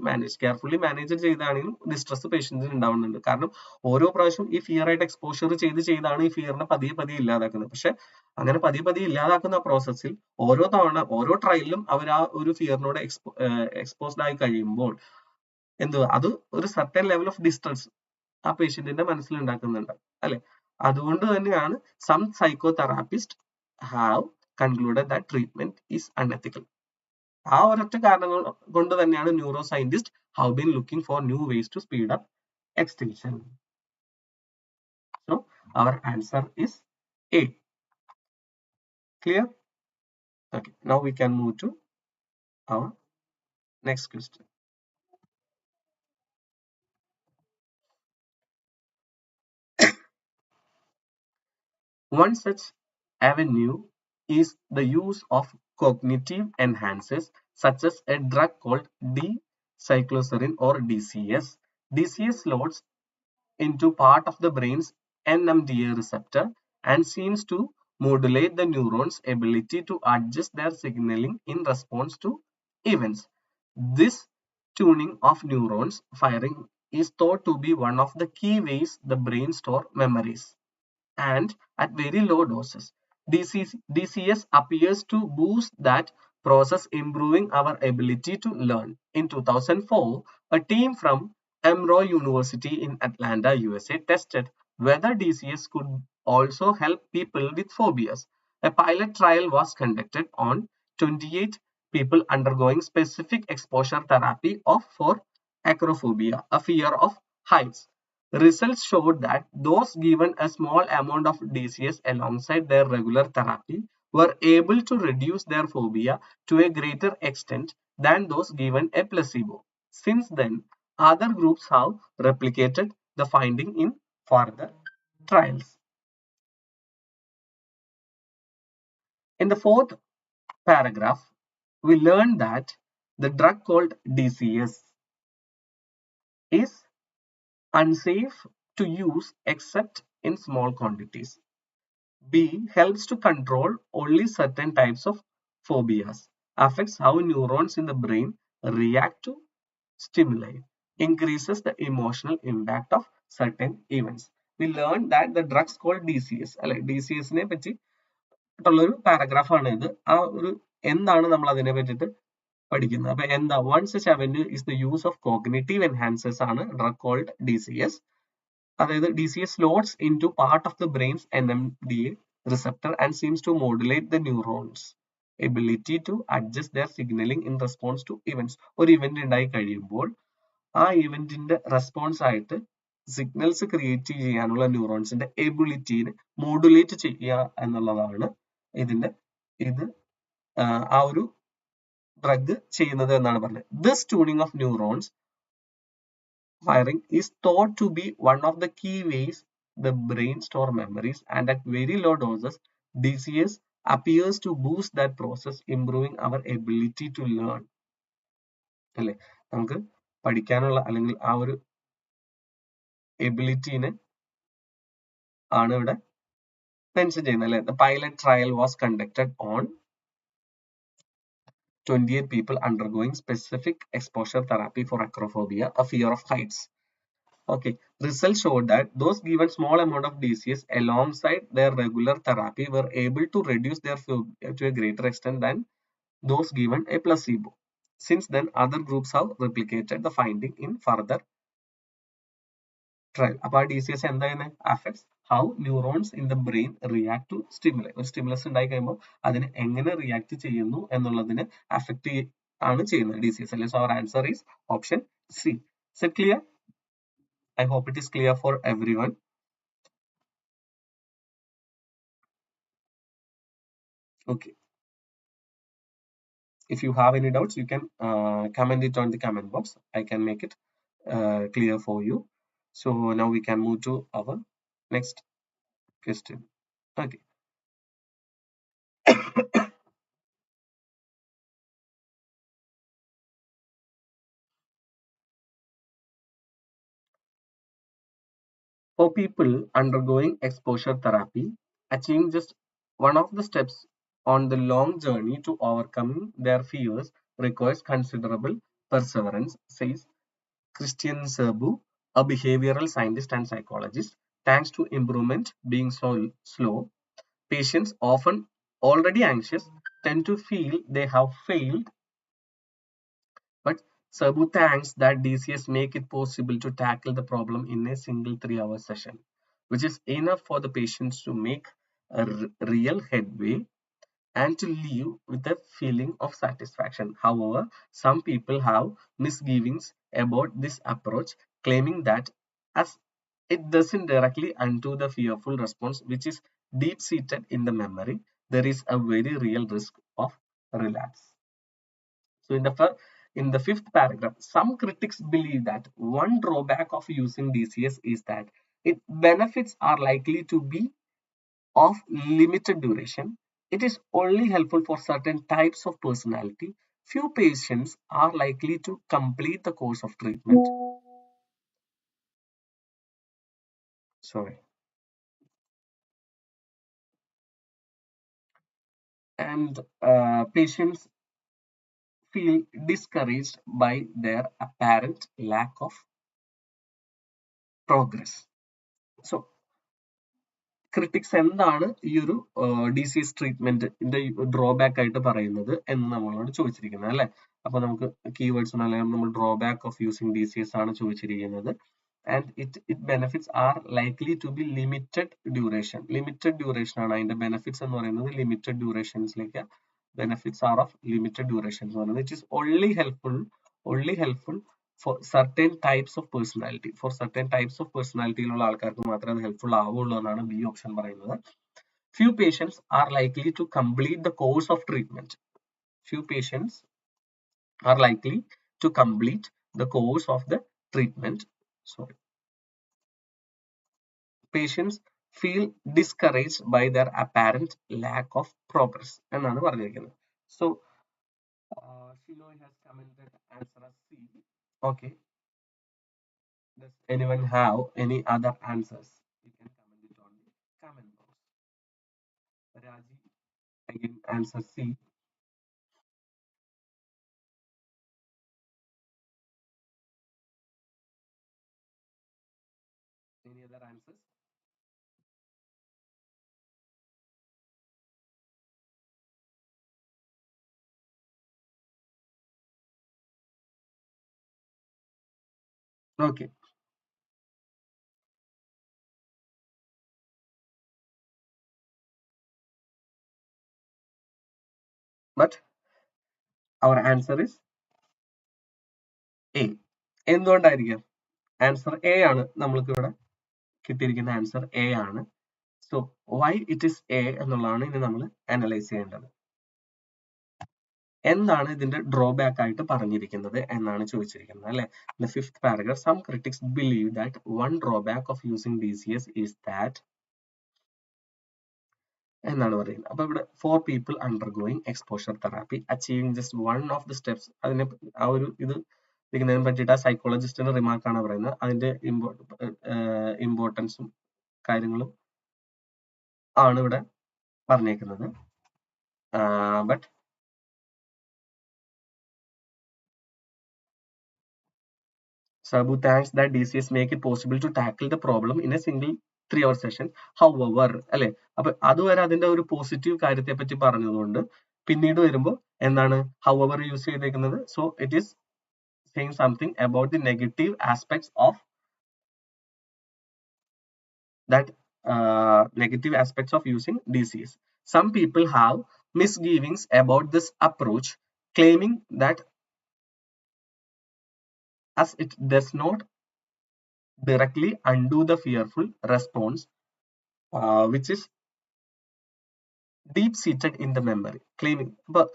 manage ചെയ്താണെങ്കിലും ഡിസ്ട്രസ് പേഷ്യന്റിന് ഉണ്ടാവുന്നുണ്ട്. കാരണം ഓരോ പ്രാവശ്യം ഈ ഫിയർ ആയിട്ട് എക്സ്പോഷർ ചെയ്താണ് ഈ ഫിയറിനെ പതിയെ ഇല്ലാതാക്കുന്നത്. പക്ഷെ അങ്ങനെ പതിയെ ഇല്ലാതാക്കുന്ന പ്രോസസ്സിൽ ഓരോ തവണ ഓരോ ട്രയലിലും അവർ ആ ഒരു ഫിയറിനോട് എക്സ്പോസ്ഡ് ആയി കഴിയുമ്പോൾ എന്തുവാ അത് ഒരു സർട്ടൻ ലെവൽ ഓഫ് ഡിസ്ട്രസ് ആ പേഷ്യന്റിന്റെ മനസ്സിൽ ഉണ്ടാക്കുന്നുണ്ട് അല്ലെ. അതുകൊണ്ട് തന്നെയാണ് some psychotherapist have concluded that treatment is unethical. ആ ഒരൊറ്റ കാരണങ്ങൾ കൊണ്ട് തന്നെയാണ് neuro scientist have been looking for new ways to speed up extinction. So our answer is A. Clear? Okay, now we can move to our next question. One such avenue is the use of cognitive enhancers such as a drug called D-cycloserine or DCS. DCS loads into part of the brain's NMDA receptor and seems to modulate the neuron's ability to adjust their signaling in response to events. This tuning of neurons firing is thought to be one of the key ways the brain stores memories. And at very low doses, DCS appears to boost that process, improving our ability to learn. In 2004, a team from Emory University in Atlanta, USA tested whether DCS could also help people with phobias. A pilot trial was conducted on 28 people undergoing specific exposure therapy for acrophobia, a fear of heights. Results showed that those given a small amount of DCS alongside their regular therapy were able to reduce their phobia to a greater extent than those given a placebo. Since then, other groups have replicated the finding in further trials. In the fourth paragraph, we learn that the drug called DCS is unsafe to use except in small quantities. B helps to control only certain types of phobias, affects how neurons in the brain react to stimuli, increases the emotional impact of certain events. We learned that the drugs called DCS, അല്ലെ DCS പറ്റിയിട്ടുള്ളൊരു പാരഗ്രാഫാണ് ഇത്. ആ ഒരു എന്താണ് നമ്മൾ അതിനെ പറ്റിയിട്ട് പഠിക്കുന്നത്. അപ്പൊ എന്താ one such avenue is the use of cognitive enhancers ആണ് ഡ്രഗ് കോൾഡ് DCS. അതായത് DCS loads into part of the brain's NMDA receptor and seems to modulate the neurons ability to adjust their signaling in response to events. ഒരു event ഉണ്ടായി കഴിയുമ്പോൾ ആ ഇവന്റിന്റെ response ആയിട്ട് signals create ചെയ്യാനുള്ള ന്യൂറോൺസിന്റെ എബിലിറ്റിനെ modulate ചെയ്യുക എന്നുള്ളതാണ് ഇത് ആ ഒരു ഡ്രഗ് ചെയ്യുന്നത് എന്നാണ് പറഞ്ഞത്. This tuning of neurons firing is thought to be one of the key ways the brain store memories, and at very low doses, DCS appears to boost that process, improving our ability to learn. അല്ലെ, നമുക്ക് പഠിക്കാനുള്ള അല്ലെങ്കിൽ ആ ഒരു എബിലിറ്റിനെ ആണ് ഇവിടെ mention ചെയ്യുന്നത് അല്ലെ. The pilot trial was conducted on 28 people undergoing specific exposure therapy for acrophobia, a fear of heights. Okay, results showed that those given small amount of DCS alongside their regular therapy were able to reduce their phobia to a greater extent than those given a placebo. Since then, other groups have replicated the finding in further trial. അപ്പോൾ ആ DCS എന്താണ് affects how neurons in the brain react to stimuli. ഒരു stimulus ഉണ്ടായി കഴിയുമ്പോൾ അതിന് എങ്ങനെ react ചെയ്യുന്നു എന്നുള്ളതിന് അഫക്റ്റ് ആണ് ചെയ്യുന്നത് DCS അല്ലെ. So our answer is option C. Is it clear? I hope it is clear for everyone. Okay. If you have any doubts, you can comment it on the comment box. I can make it clear for you. So now we can move to our next question. Okay. For people undergoing exposure therapy, achieving just one of the steps on the long journey to overcoming their fears requires considerable perseverance, says Christian Serbu, a behavioral scientist and psychologist. Thanks to improvement being so slow, patients, often already anxious, tend to feel they have failed. But Serbu thanks that DCS make it possible to tackle the problem in a single 3-hour session, which is enough for the patients to make a real headway and to leave with a feeling of satisfaction. However, some people have misgivings about this approach, claiming that as it doesn't directly undo the fearful response which is deep-seated in the memory, there is a very real risk of relapse. So in the fifth paragraph, some critics believe that one drawback of using DCS is that its benefits are likely to be of limited duration. It is only helpful for certain types of personality. Few patients are likely to complete the course of treatment. Sorry. And patients feel discouraged by their apparent lack of progress. So, critics എന്താണ് ഈ ഒരു disease ട്രീറ്റ്മെന്റിന്റെ drawback ആയിട്ട് പറയുന്നത് എന്ന് നമ്മളോട് ചോദിച്ചിരിക്കുന്നത് അല്ലെ. അപ്പോൾ നമുക്ക് കീവേഡ്സ് അല്ലെങ്കിൽ നമ്മൾ ഡ്രോബാക്ക് ഓഫ് യൂസിങ് DCS ആണ് ചോദിച്ചിരിക്കുന്നത്. And it benefits are likely to be limited duration. Limited duration ആണ് അതിന്റെ ബെനിഫിറ്റ്സ് എന്ന് പറയുന്നത്. ലിമിറ്റഡ് ഡ്യൂറേഷൻസിലേക്ക് benefits are of limited duration എന്ന് പറയുന്നത്. Which is only helpful for certain types of personality. For certain types of personality ഉള്ള ആൾക്കാർക്ക് മാത്രമേ അത് ഹെൽപ്ഫുൾ ആവുള്ളൂ എന്നാണ് ബി ഓപ്ഷൻ പറയുന്നത്. Few patients are likely to complete the course of treatment. Few patients are likely to complete the course of the treatment. Sorry. Patients feel discouraged by their apparent lack of progress എന്നാണ് പറഞ്ഞിരിക്കുന്നത്. So Shiloh has commented answer as C. Okay. Does anyone have any other answers? You can comment it on the comment box. Raji, again answer C. Any other answers? Okay. But our answer is A. എന്തുകൊണ്ടായിരിക്കും? Answer A ആണ്. നമ്മൾക്ക് ഇവിടെ കിട്ടിയിരിക്കുന്ന answer A ആണ്. So why it is A എന്നുള്ളതാണ് ഇനി നമ്മൾ analyse ചെയ്യേണ്ടത്. എന്താണ് ഇതിന്റെ ഡ്രോബാക്ക് ആയിട്ട് പറഞ്ഞിരിക്കുന്നത് എന്നാണ് ചോദിച്ചിരിക്കുന്നത് അല്ലെ. The fifth paragraph, some critics believe that one drawback of using DCS is that എന്നാണ് പറയുന്നത്. അപ്പൊ ഇവിടെ four people undergoing exposure therapy achieving just one of the steps. അതിനെ ആ ഒരു ഇത് ഇതിനെ പറ്റിയിട്ട് ആ സൈക്കോളജിസ്റ്റിന്റെ റിമാർക്കാണ് പറയുന്നത്. അതിന്റെ ഇമ്പോർട്ടൻസും കാര്യങ്ങളും ആണ് ഇവിടെ പറഞ്ഞേക്കുന്നത്. But Sabu thanks that DCS make it possible to tackle the problem in a single 3-hour session. However, അല്ലെ, അപ്പൊ അതുവരെ അതിന്റെ ഒരു പോസിറ്റീവ് കാര്യത്തെ പറ്റി പറഞ്ഞതുകൊണ്ട് പിന്നീട് വരുമ്പോൾ എന്താണ് however യൂസ് ചെയ്തേക്കുന്നത്. So it is saying something about the negative aspects of that negative aspects of using DCS. Some people have misgivings about this approach, claiming that as it does not directly undo the fearful response, which is deep seated in the memory, claiming. But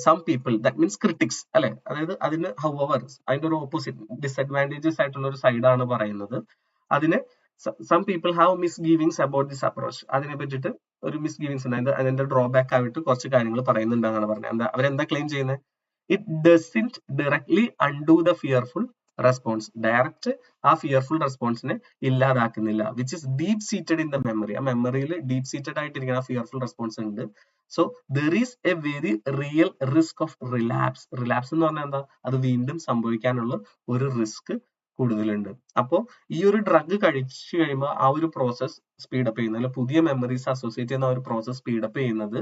some people, that means critics അല്ലെ, അതായത് അതിന് however അതിന്റെ ഒരു opposite disadvantages ആയിട്ടുള്ള ഒരു സൈഡാണ് പറയുന്നത്. അതിന് some people have misgivings about this approach. അതിനെ പറ്റിയിട്ട് ഒരു മിസ്ഗീവിങ്സ് ഉണ്ട്. അതിന്റെ ഡ്രോബാക്ക് ആയിട്ട് കുറച്ച് കാര്യങ്ങൾ പറയുന്നുണ്ടെന്നാണ് പറഞ്ഞത്. അവരെന്താ ക്ലെയിം ചെയ്യുന്നത്? It doesn't directly undo the fearful response. Direct ആ ഫിയർഫുൾ റെസ്പോൺസിനെ ഇല്ലാതാക്കുന്നില്ല. Which is deep seated in the memory. ആ മെമ്മറിയിൽ ഡീപ് സീറ്റഡ് ആയിട്ടിരിക്കുന്ന ആ ഫിയർഫുൾ റെസ്പോൺസ് ഉണ്ട്. So there is a very real risk of relapse. Relapse എന്ന് പറഞ്ഞാൽ എന്താ? അത് വീണ്ടും സംഭവിക്കാനുള്ള ഒരു റിസ്ക് കൂടുതലുണ്ട്. അപ്പോൾ ഈ ഒരു ഡ്രഗ് കഴിച്ചു കഴിയുമ്പോൾ ആ ഒരു പ്രോസസ് സ്പീഡപ്പ് ചെയ്യുന്നത്, അല്ലെ പുതിയ മെമ്മറീസ് അസോസിയേറ്റ് ചെയ്യുന്ന ആ ഒരു പ്രോസസ് സ്പീഡപ്പ് ചെയ്യുന്നത്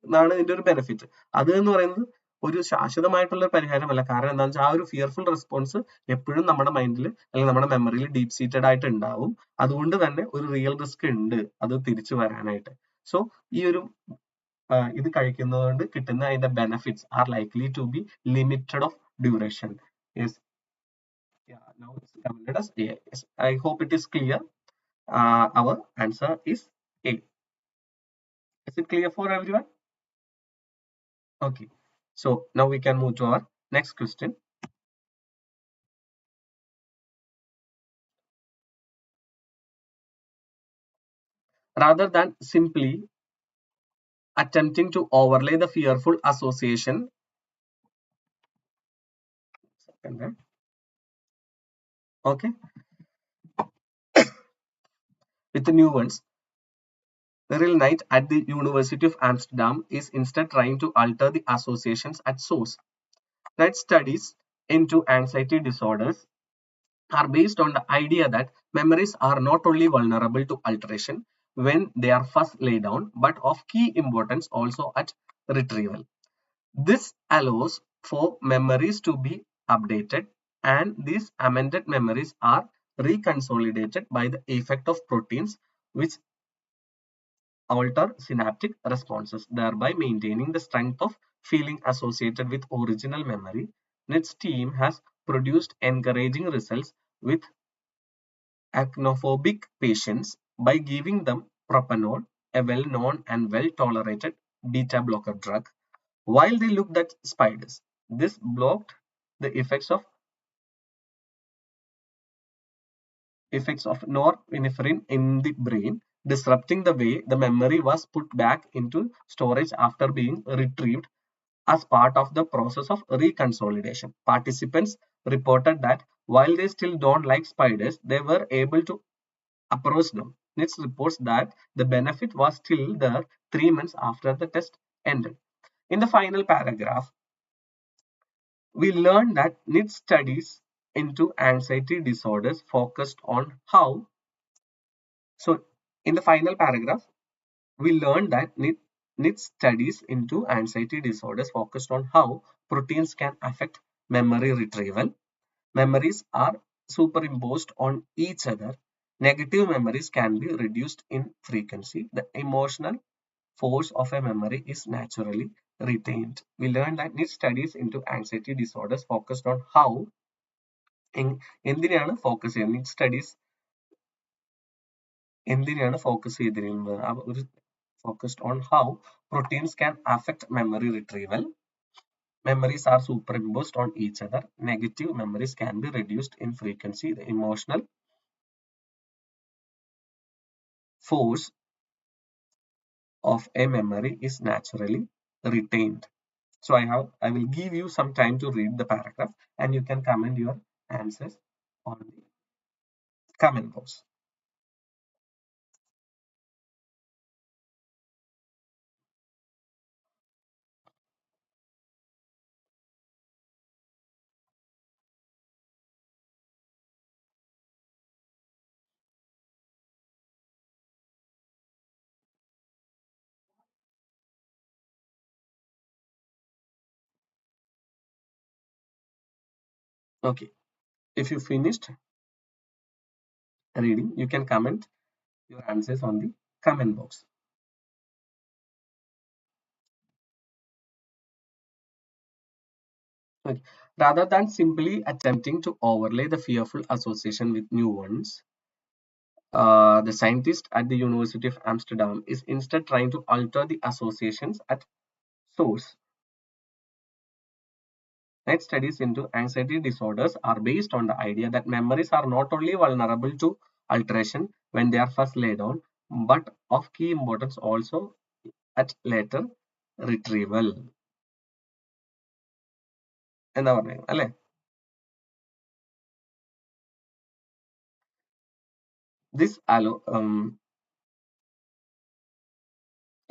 എന്നാണ് ഇതിന്റെ ഒരു ബെനിഫിറ്റ്. അത് എന്ന് പറയുന്നത് ഒരു ശാശ്വതമായിട്ടുള്ള പരിഹാരമല്ല. കാരണം എന്താണെന്ന് വെച്ചാൽ ആ ഒരു ഫിയർഫുൾ റെസ്പോൺസ് എപ്പോഴും നമ്മുടെ മൈൻഡിൽ അല്ലെങ്കിൽ നമ്മുടെ മെമ്മറിയിൽ ഡീപ് സീറ്റഡ് ആയിട്ട് ഉണ്ടാവും. അതുകൊണ്ട് തന്നെ ഒരു റിയൽ റിസ്ക് ഉണ്ട് അത് തിരിച്ചു വരാനായിട്ട്. സോ ഈ ഒരു ഇത് കഴിക്കുന്നതുകൊണ്ട് കിട്ടുന്ന അതിന്റെ benefits are likely to be limited of duration. Yes, now it's commented as A. Yes, I hope it is clear. Our answer is A. Is it clear for everyone? Okay, so now we can move to our next question. Rather than simply attempting to overlay the fearful association, okay, with the new ones, Cyril Knight at the University of Amsterdam is instead trying to alter the associations at source. Knight's studies into anxiety disorders are based on the idea that memories are not only vulnerable to alteration when they are first laid down, but of key importance also at retrieval. This allows for memories to be updated, and these amended memories are reconsolidated by the effect of proteins which alter synaptic responses, thereby maintaining the strength of feeling associated with original memory. NIT's team has produced encouraging results with acnophobic patients by giving them propanol, a well-known and well-tolerated beta blocker drug, while they looked at spiders. This blocked the effects of norepinephrine in the brain, disrupting the way the memory was put back into storage after being retrieved as part of the process of reconsolidation. Participants reported that while they still don't like spiders, they were able to approach them. NITS reports that the benefit was still there 3 months after the test ended. In the final paragraph, we learned that NITS studies into anxiety disorders focused on how. So, in the final paragraph, we learned that NITS studies into anxiety disorders focused on how proteins can affect memory retrieval. Memories are superimposed on each other. Negative memories can be reduced in frequency. The emotional force of a memory is naturally retained. We learned that NITS studies into anxiety disorders focused on how എന്തിനെയാണ് focus ചെയ്യുന്നത് NITS studies എന്തിനെയാണ് focus ചെയ്തിരിക്കുന്നത് ആ ഒരു focused on how proteins can affect memory retrieval. Memories are superimposed on each other. Negative memories can be reduced in frequency. The emotional force of a memory is naturally retained. So I will give you some time to read the paragraph and you can comment your answers on the comment box. Okay, if you finished reading, you can comment your answers on the comment box. Okay. Rather than simply attempting to overlay the fearful association with new ones, the scientist at the University of Amsterdam is instead trying to alter the associations at source. NITS studies into anxiety disorders are based on the idea that memories are not only vulnerable to alteration when they are first laid down, but of key importance also at later retrieval. എന്താ പറഞ്ഞത് അല്ലേ? This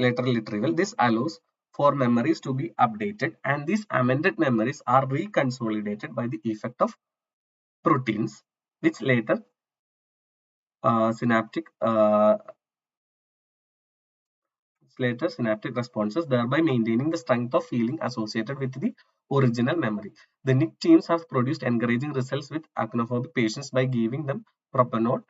lateral retrieval, this allows for memories to be updated, and these amended memories are reconsolidated by the effect of proteins, which later synaptic responses, thereby maintaining the strength of feeling associated with the original memory. The NIC teams have produced encouraging results with acnophobic patients by giving them propanol,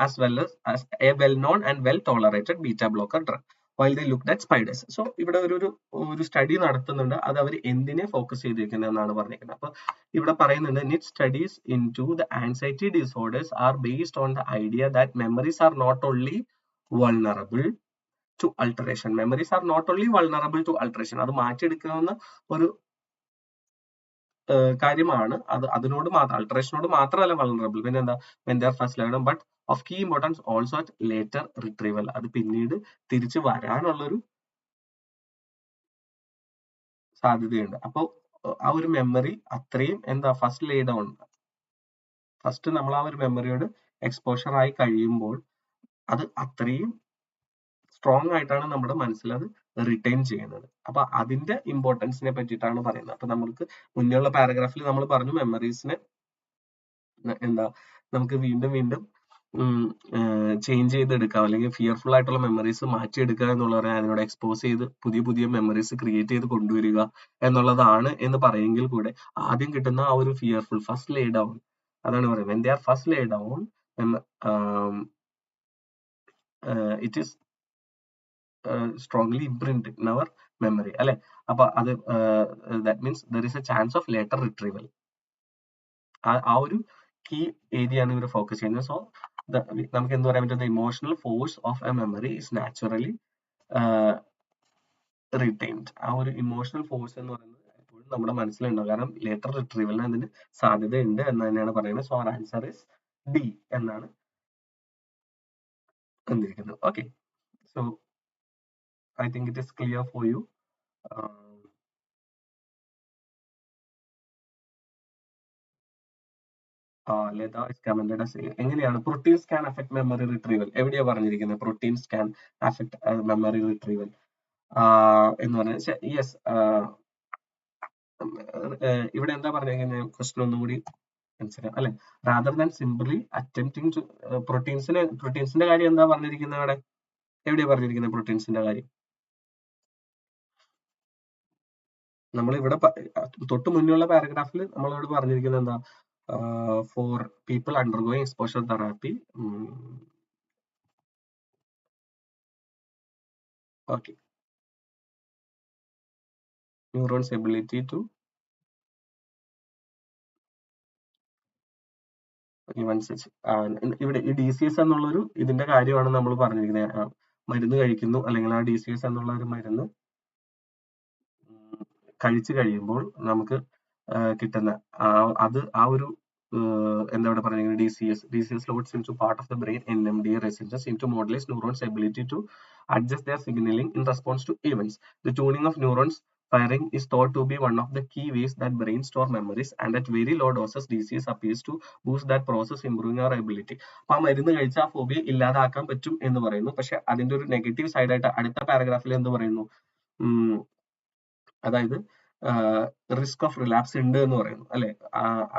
as well as a well-known and well-tolerated beta blocker drug, while they looked at spiders. So ഇവിടെ ഒരു study നടത്തുന്നുണ്ട്, അത് അവർ എന്തിനെ focus ചെയ്തിരിക്കുന്നതെന്നാണ് പറഞ്ഞിരിക്കുന്നത്. അപ്പൊ ഇവിടെ പറയുന്നുണ്ട് NIT studies into the anxiety disorders are based on the idea that memories are not only vulnerable to alteration. Memories are not only vulnerable to alteration. അത് മാറ്റിയെടുക്കാവുന്ന ഒരു കാര്യമാണ്. അതിനോട് മാത്രം alterationനോട് മാത്രമല്ല vulnerable. പിന്നെ എന്താ when they are first learned, but of key importance also at later retrieval. അത് പിന്നീട് തിരിച്ചു വരാനുള്ളൊരു സാധ്യതയുണ്ട്. അപ്പോൾ ആ ഒരു മെമ്മറി അത്രയും എന്താ ഫസ്റ്റ് ലേ ഡൗൺ, ഫസ്റ്റ് നമ്മൾ ആ ഒരു മെമ്മറിയോട് എക്സ്പോഷർ ആയി കഴിയുമ്പോൾ അത് അത്രയും സ്ട്രോങ് ആയിട്ടാണ് നമ്മുടെ മനസ്സിൽ അത് റിട്ടൈൻ ചെയ്യുന്നത്. അപ്പൊ അതിന്റെ ഇമ്പോർട്ടൻസിനെ പറ്റിയിട്ടാണ് പറയുന്നത്. അപ്പൊ നമുക്ക് മുന്നേയുള്ള പാരഗ്രാഫിൽ നമ്മൾ പറഞ്ഞു മെമ്മറീസിനെ എന്താ നമുക്ക് വീണ്ടും വീണ്ടും ചേഞ്ച് ചെയ്തെടുക്കാം, അല്ലെങ്കിൽ ഫിയർഫുൾ ആയിട്ടുള്ള മെമ്മറീസ് മാറ്റിയെടുക്കുക എന്നുള്ളത് അതിനോട് എക്സ്പോസ് ചെയ്ത് പുതിയ പുതിയ മെമ്മറീസ് ക്രിയേറ്റ് ചെയ്ത് കൊണ്ടുവരിക എന്നുള്ളതാണ് എന്ന് പറയുമെങ്കിൽ കൂടെ ആദ്യം കിട്ടുന്ന ആ ഒരു ഫിയർഫുൾ ഫസ്റ്റ് ലേ ഡൗൺ, അതാണ് പറയുന്നത് when they are first lay down it is strongly imprint in our memory അല്ലെ. അപ്പൊ അത് that means there is a chance of later retrieval. ആ ഒരു കീ ഏരിയ ആണ് ഇവർ ഫോക്കസ് ചെയ്യുന്നത്. സോ നമുക്ക് എന്ത് പറയാൻ പറ്റും, emotional force of A memory is naturally retained. ആ ഒരു ഇമോഷണൽ ഫോഴ്സ് എന്ന് പറയുന്നത് എപ്പോഴും നമ്മുടെ മനസ്സിലുണ്ടാവും, കാരണം ലേറ്റർ റിട്രീവലിന് അതിന് സാധ്യതയുണ്ട് എന്ന് തന്നെയാണ് പറയുന്നത്. So our answer is D എന്നാണ് തന്നിരിക്കുന്നത്. Okay, so I think it is clear for you. Latha is commented as എങ്ങനെയാണ് proteins can affect memory retrieval, എവിടെയാ പറഞ്ഞിരിക്കുന്നത് proteins can affect memory retrieval എന്ന് പറഞ്ഞാൽ യെസ്. ഇവിടെ എന്താ പറഞ്ഞിരിക്കുന്നത് ക്വസ്റ്റൻ ഒന്നുകൂടി മനസ്സിലാക്കാം അല്ലെ. Rather than simply attempting to പ്രോട്ടീൻസിന്റെ കാര്യം എന്താ പറഞ്ഞിരിക്കുന്നത് അവിടെ, എവിടെയാ പറഞ്ഞിരിക്കുന്നത് പ്രോട്ടീൻസിന്റെ കാര്യം? നമ്മളിവിടെ തൊട്ട് മുന്നുള്ള പാരഗ്രാഫിൽ നമ്മളോട് പറഞ്ഞിരിക്കുന്നത് എന്താ, for people undergoing exposure therapy. Okay, neurons ability to ഇവിടെ ഈ DCS എന്നുള്ളൊരു ഇതിന്റെ കാര്യമാണ് നമ്മൾ പറഞ്ഞിരിക്കുന്നത്. മരുന്ന് കഴിക്കുന്നു, അല്ലെങ്കിൽ ആ DCS എന്നുള്ള ഒരു മരുന്ന് കഴിച്ചു കഴിയുമ്പോൾ നമുക്ക് കിട്ടുന്ന അത് ആ ഒരു എന്താ ഇവിടെ പറഞ്ഞിരിക്കുന്നത്, DCS loads into part of the brain NMDA receptors seem to modulate neurons ability to adjust their signaling in response to events. The tuning of neurons firing is thought to be one of the key ways that brain store memories, and at very low doses DCS appears to boost that process, improving our ability. അപ്പൊ ആ മരുന്ന് കഴിച്ച ആ phobia ഇല്ലാതാക്കാൻ പറ്റും എന്ന് പറയുന്നു. പക്ഷെ അതിന്റെ ഒരു നെഗറ്റീവ് സൈഡായിട്ട് അടുത്ത പാരഗ്രാഫിൽ എന്ത് പറയുന്നു, അതായത് റിസ്ക് ഓഫ് റിലാപ്സ് ഉണ്ട് എന്ന് പറയുന്നു അല്ലെ.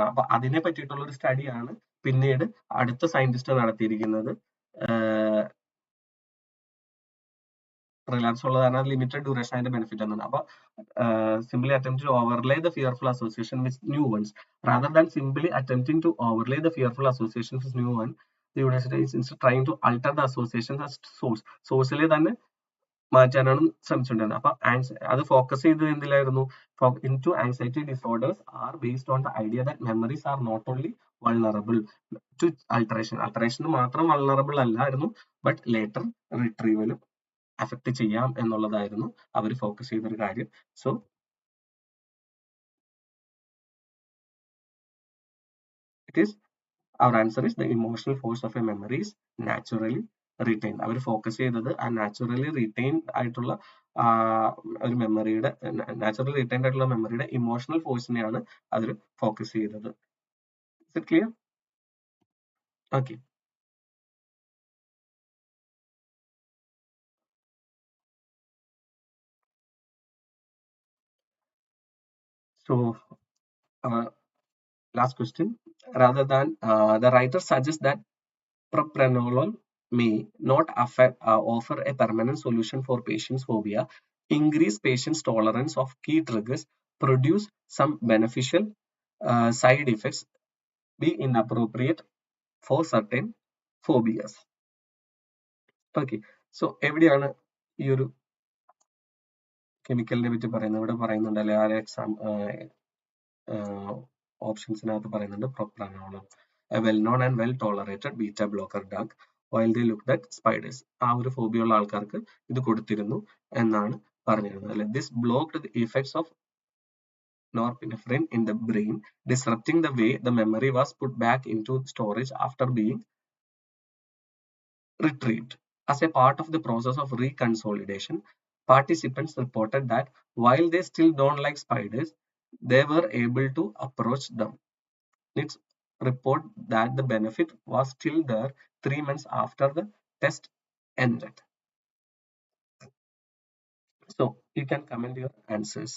അപ്പൊ അതിനെ പറ്റിയിട്ടുള്ള ഒരു സ്റ്റഡിയാണ് പിന്നീട് അടുത്ത സയന്റിസ്റ്റ് നടത്തിയിരിക്കുന്നത്. റിലാപ്സ് ഉള്ള കാരണം ലിമിറ്റഡ് ഡ്യൂറേഷൻ അതിന്റെ ബെനിഫിറ്റ് എന്നാണ്. അപ്പൊ simply attempt to overlay the fearful association with new ones rather than simply attempting to overlay the fearful association with new one, the university is trying to alter the association സോഴ്സിലെ തന്നെ മാറ്റാനാണ് ശ്രമിച്ചുകൊണ്ടിരുന്നത്. അപ്പൊ അത് focus ചെയ്തത് എന്തിലായിരുന്നു, into anxiety disorders are based on the idea that memories are not only vulnerable to alteration മാത്രം vulnerable അല്ലായിരുന്നു, but later retrieval അഫക്ട് ചെയ്യാം എന്നുള്ളതായിരുന്നു അവർ ഫോക്കസ് ചെയ്തൊരു കാര്യം. So it is our answer is the emotional force of a memory is naturally retained. അവർ focus ചെയ്തത് ആ naturally റിറ്റൈൻ ആയിട്ടുള്ള ഒരു മെമ്മറിയുടെ നാച്ചുറലി റിറ്റൈൻഡ് ആയിട്ടുള്ള മെമ്മറിയുടെ ഇമോഷണൽ ഫോഴ്സിനെയാണ് അവർ ഫോക്കസ് ചെയ്തത്. Is it clear? Okay. So last question. Rather than the writer suggests that propranolol may not offer a permanent solution for patients' phobia, increase patients' tolerance of key triggers, produce some beneficial side effects, be inappropriate for certain phobias. Okay, so എവിടെയാണ് ഈ ഒരു കെമിക്കലിനെ പറ്റി പറയുന്നത്? ഇവിടെ പറയുന്നുണ്ടല്ലേ, ആ exam ഓപ്ഷൻസിനകത്ത് പറയുന്നുണ്ട് propranolol, a well-known and well-tolerated beta blocker drug, while they looked at spiders. ആ ഒരു ഫോബിയ ഉള്ള ആൾക്കാർക്ക് ഇത് കൊടുത്തിരുന്നു എന്നാണ് പറഞ്ഞിരുന്നത് അല്ലെ. This blocked the effects of norepinephrine in the brain, disrupting the way the memory was put back into storage after being retrieved. As a part of the process of reconsolidation, participants reported that while they still don't like spiders, they were able to approach them. Its report that the benefit was still there 3 months after the test ended. So you can comment your answers.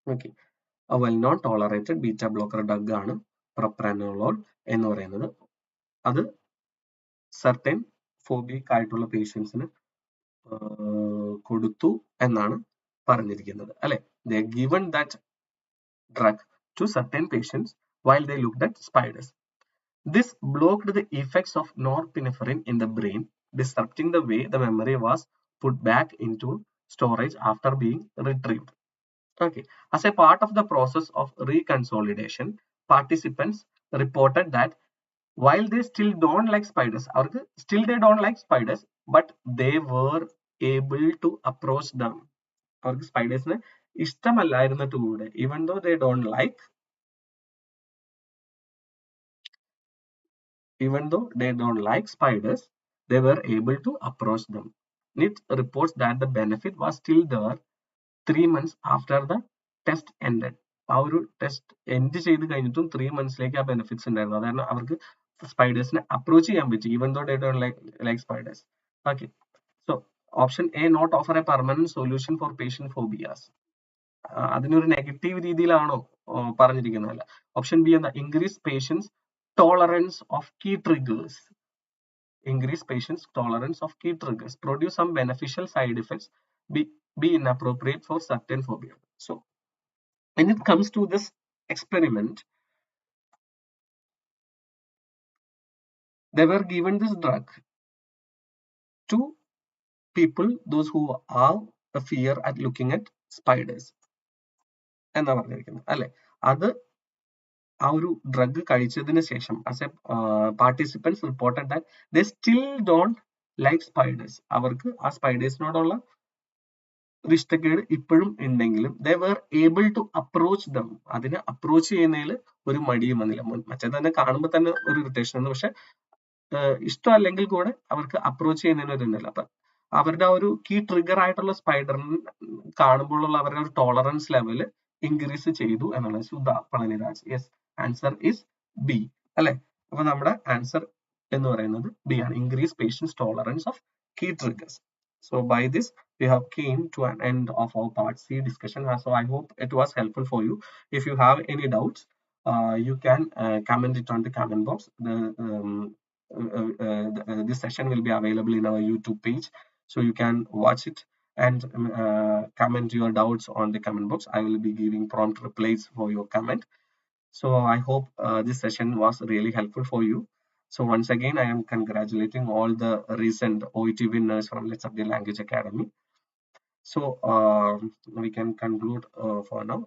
Okay, well non tolerated beta blocker drug ആണ് propranolol എന്ന് പറയുന്നത്. അത് certain phobic ആയിട്ടുള്ള പേഷ്യൻസിന് കൊടുത്തു എന്നാണ് പറഞ്ഞിരിക്കുന്നത് അല്ലെ. They given that drug to certain patients while they looked at spiders. This blocked the effects of norepinephrine in the brain, disrupting the way the memory was put back into storage after being retrieved. Okay. As a part of the process of reconsolidation, participants reported that while they still don't like spiders, or still they don't like spiders, but they were able to approach them. അവർക്ക് സ്പൈഡേഴ്സിന് ഇഷ്ടമല്ലായിരുന്നിട്ട് കൂടെ, even though they don't like, spiders, they were able to approach them. It reports that the benefit was still there 3 months after the test ended. ആ ഒരു test end ചെയ്ത് കഴിഞ്ഞിട്ടും 3 മന്ത്സിലേക്ക് ആ benefits ഉണ്ടായിരുന്നു. അതായത് അവർക്ക് സ്പൈഡേഴ്സിനെ അപ്രോച്ച് ചെയ്യാൻ പറ്റി, even though they don't like spiders. Okay, so option A not offer a permanent solution for patient phobias. അതിനൊരു നെഗറ്റീവ് രീതിയിലാണോ പറഞ്ഞിരിക്കുന്നതല്ല. ഓപ്ഷൻ ബി എന്താ, increase patients tolerance of key triggers. Increase patients' tolerance of key triggers, produce some beneficial side effects, be inappropriate for certain phobia. So when it comes to this experiment, they were given this drug to people, those who have a fear at looking at spiders എന്നാ പറഞ്ഞിരിക്കുന്നത് അല്ലെ. അത് ആ ഒരു drug കഴിച്ചതിന് ശേഷം as a participants reported that they still don't like spiders. അവർക്ക് ആ സ്പൈഡേഴ്സിനോടുള്ള ഒരു ഇഷ്ടക്കേട് ഇപ്പോഴും ഉണ്ടെങ്കിലും they were able to approach them. അതിനെ അപ്രോച്ച് ചെയ്യുന്നതിൽ ഒരു മടിയും വന്നില്ല. മറ്റേ തന്നെ കാണുമ്പോൾ തന്നെ ഒരു ഇറിറ്റേഷൻ ആണ്, പക്ഷെ ഇഷ്ടമല്ലെങ്കിൽ കൂടെ അവർക്ക് അപ്രോച്ച് ചെയ്യുന്നതിന് ഒരു ഇതല്ല. അപ്പൊ അവരുടെ ആ ഒരു കീ ട്രിഗർ ആയിട്ടുള്ള സ്പൈഡറിന് കാണുമ്പോഴുള്ള അവരുടെ ഒരു ടോളറൻസ് ലെവല് ഇൻക്രീസ് ചെയ്തു എന്നുള്ളത്. Sudha Palaniraj, yes, answer is B അല്ലെ. അപ്പൊ നമ്മുടെ ആൻസർ എന്ന് പറയുന്നത് ബി ആണ്, increase patients tolerance of key triggers. So by this we have came to an end of our part C discussion. So I hope it was helpful for you. If you have any doubts, you can comment it on the comment box. This session will be available in our YouTube page, so you can watch it and comment your doubts on the comment box. I will be giving prompt replies for your comment. So I hope this session was really helpful for you. So once again, I am congratulating all the recent OET winners from Let's Update Language Academy. So we can conclude for now.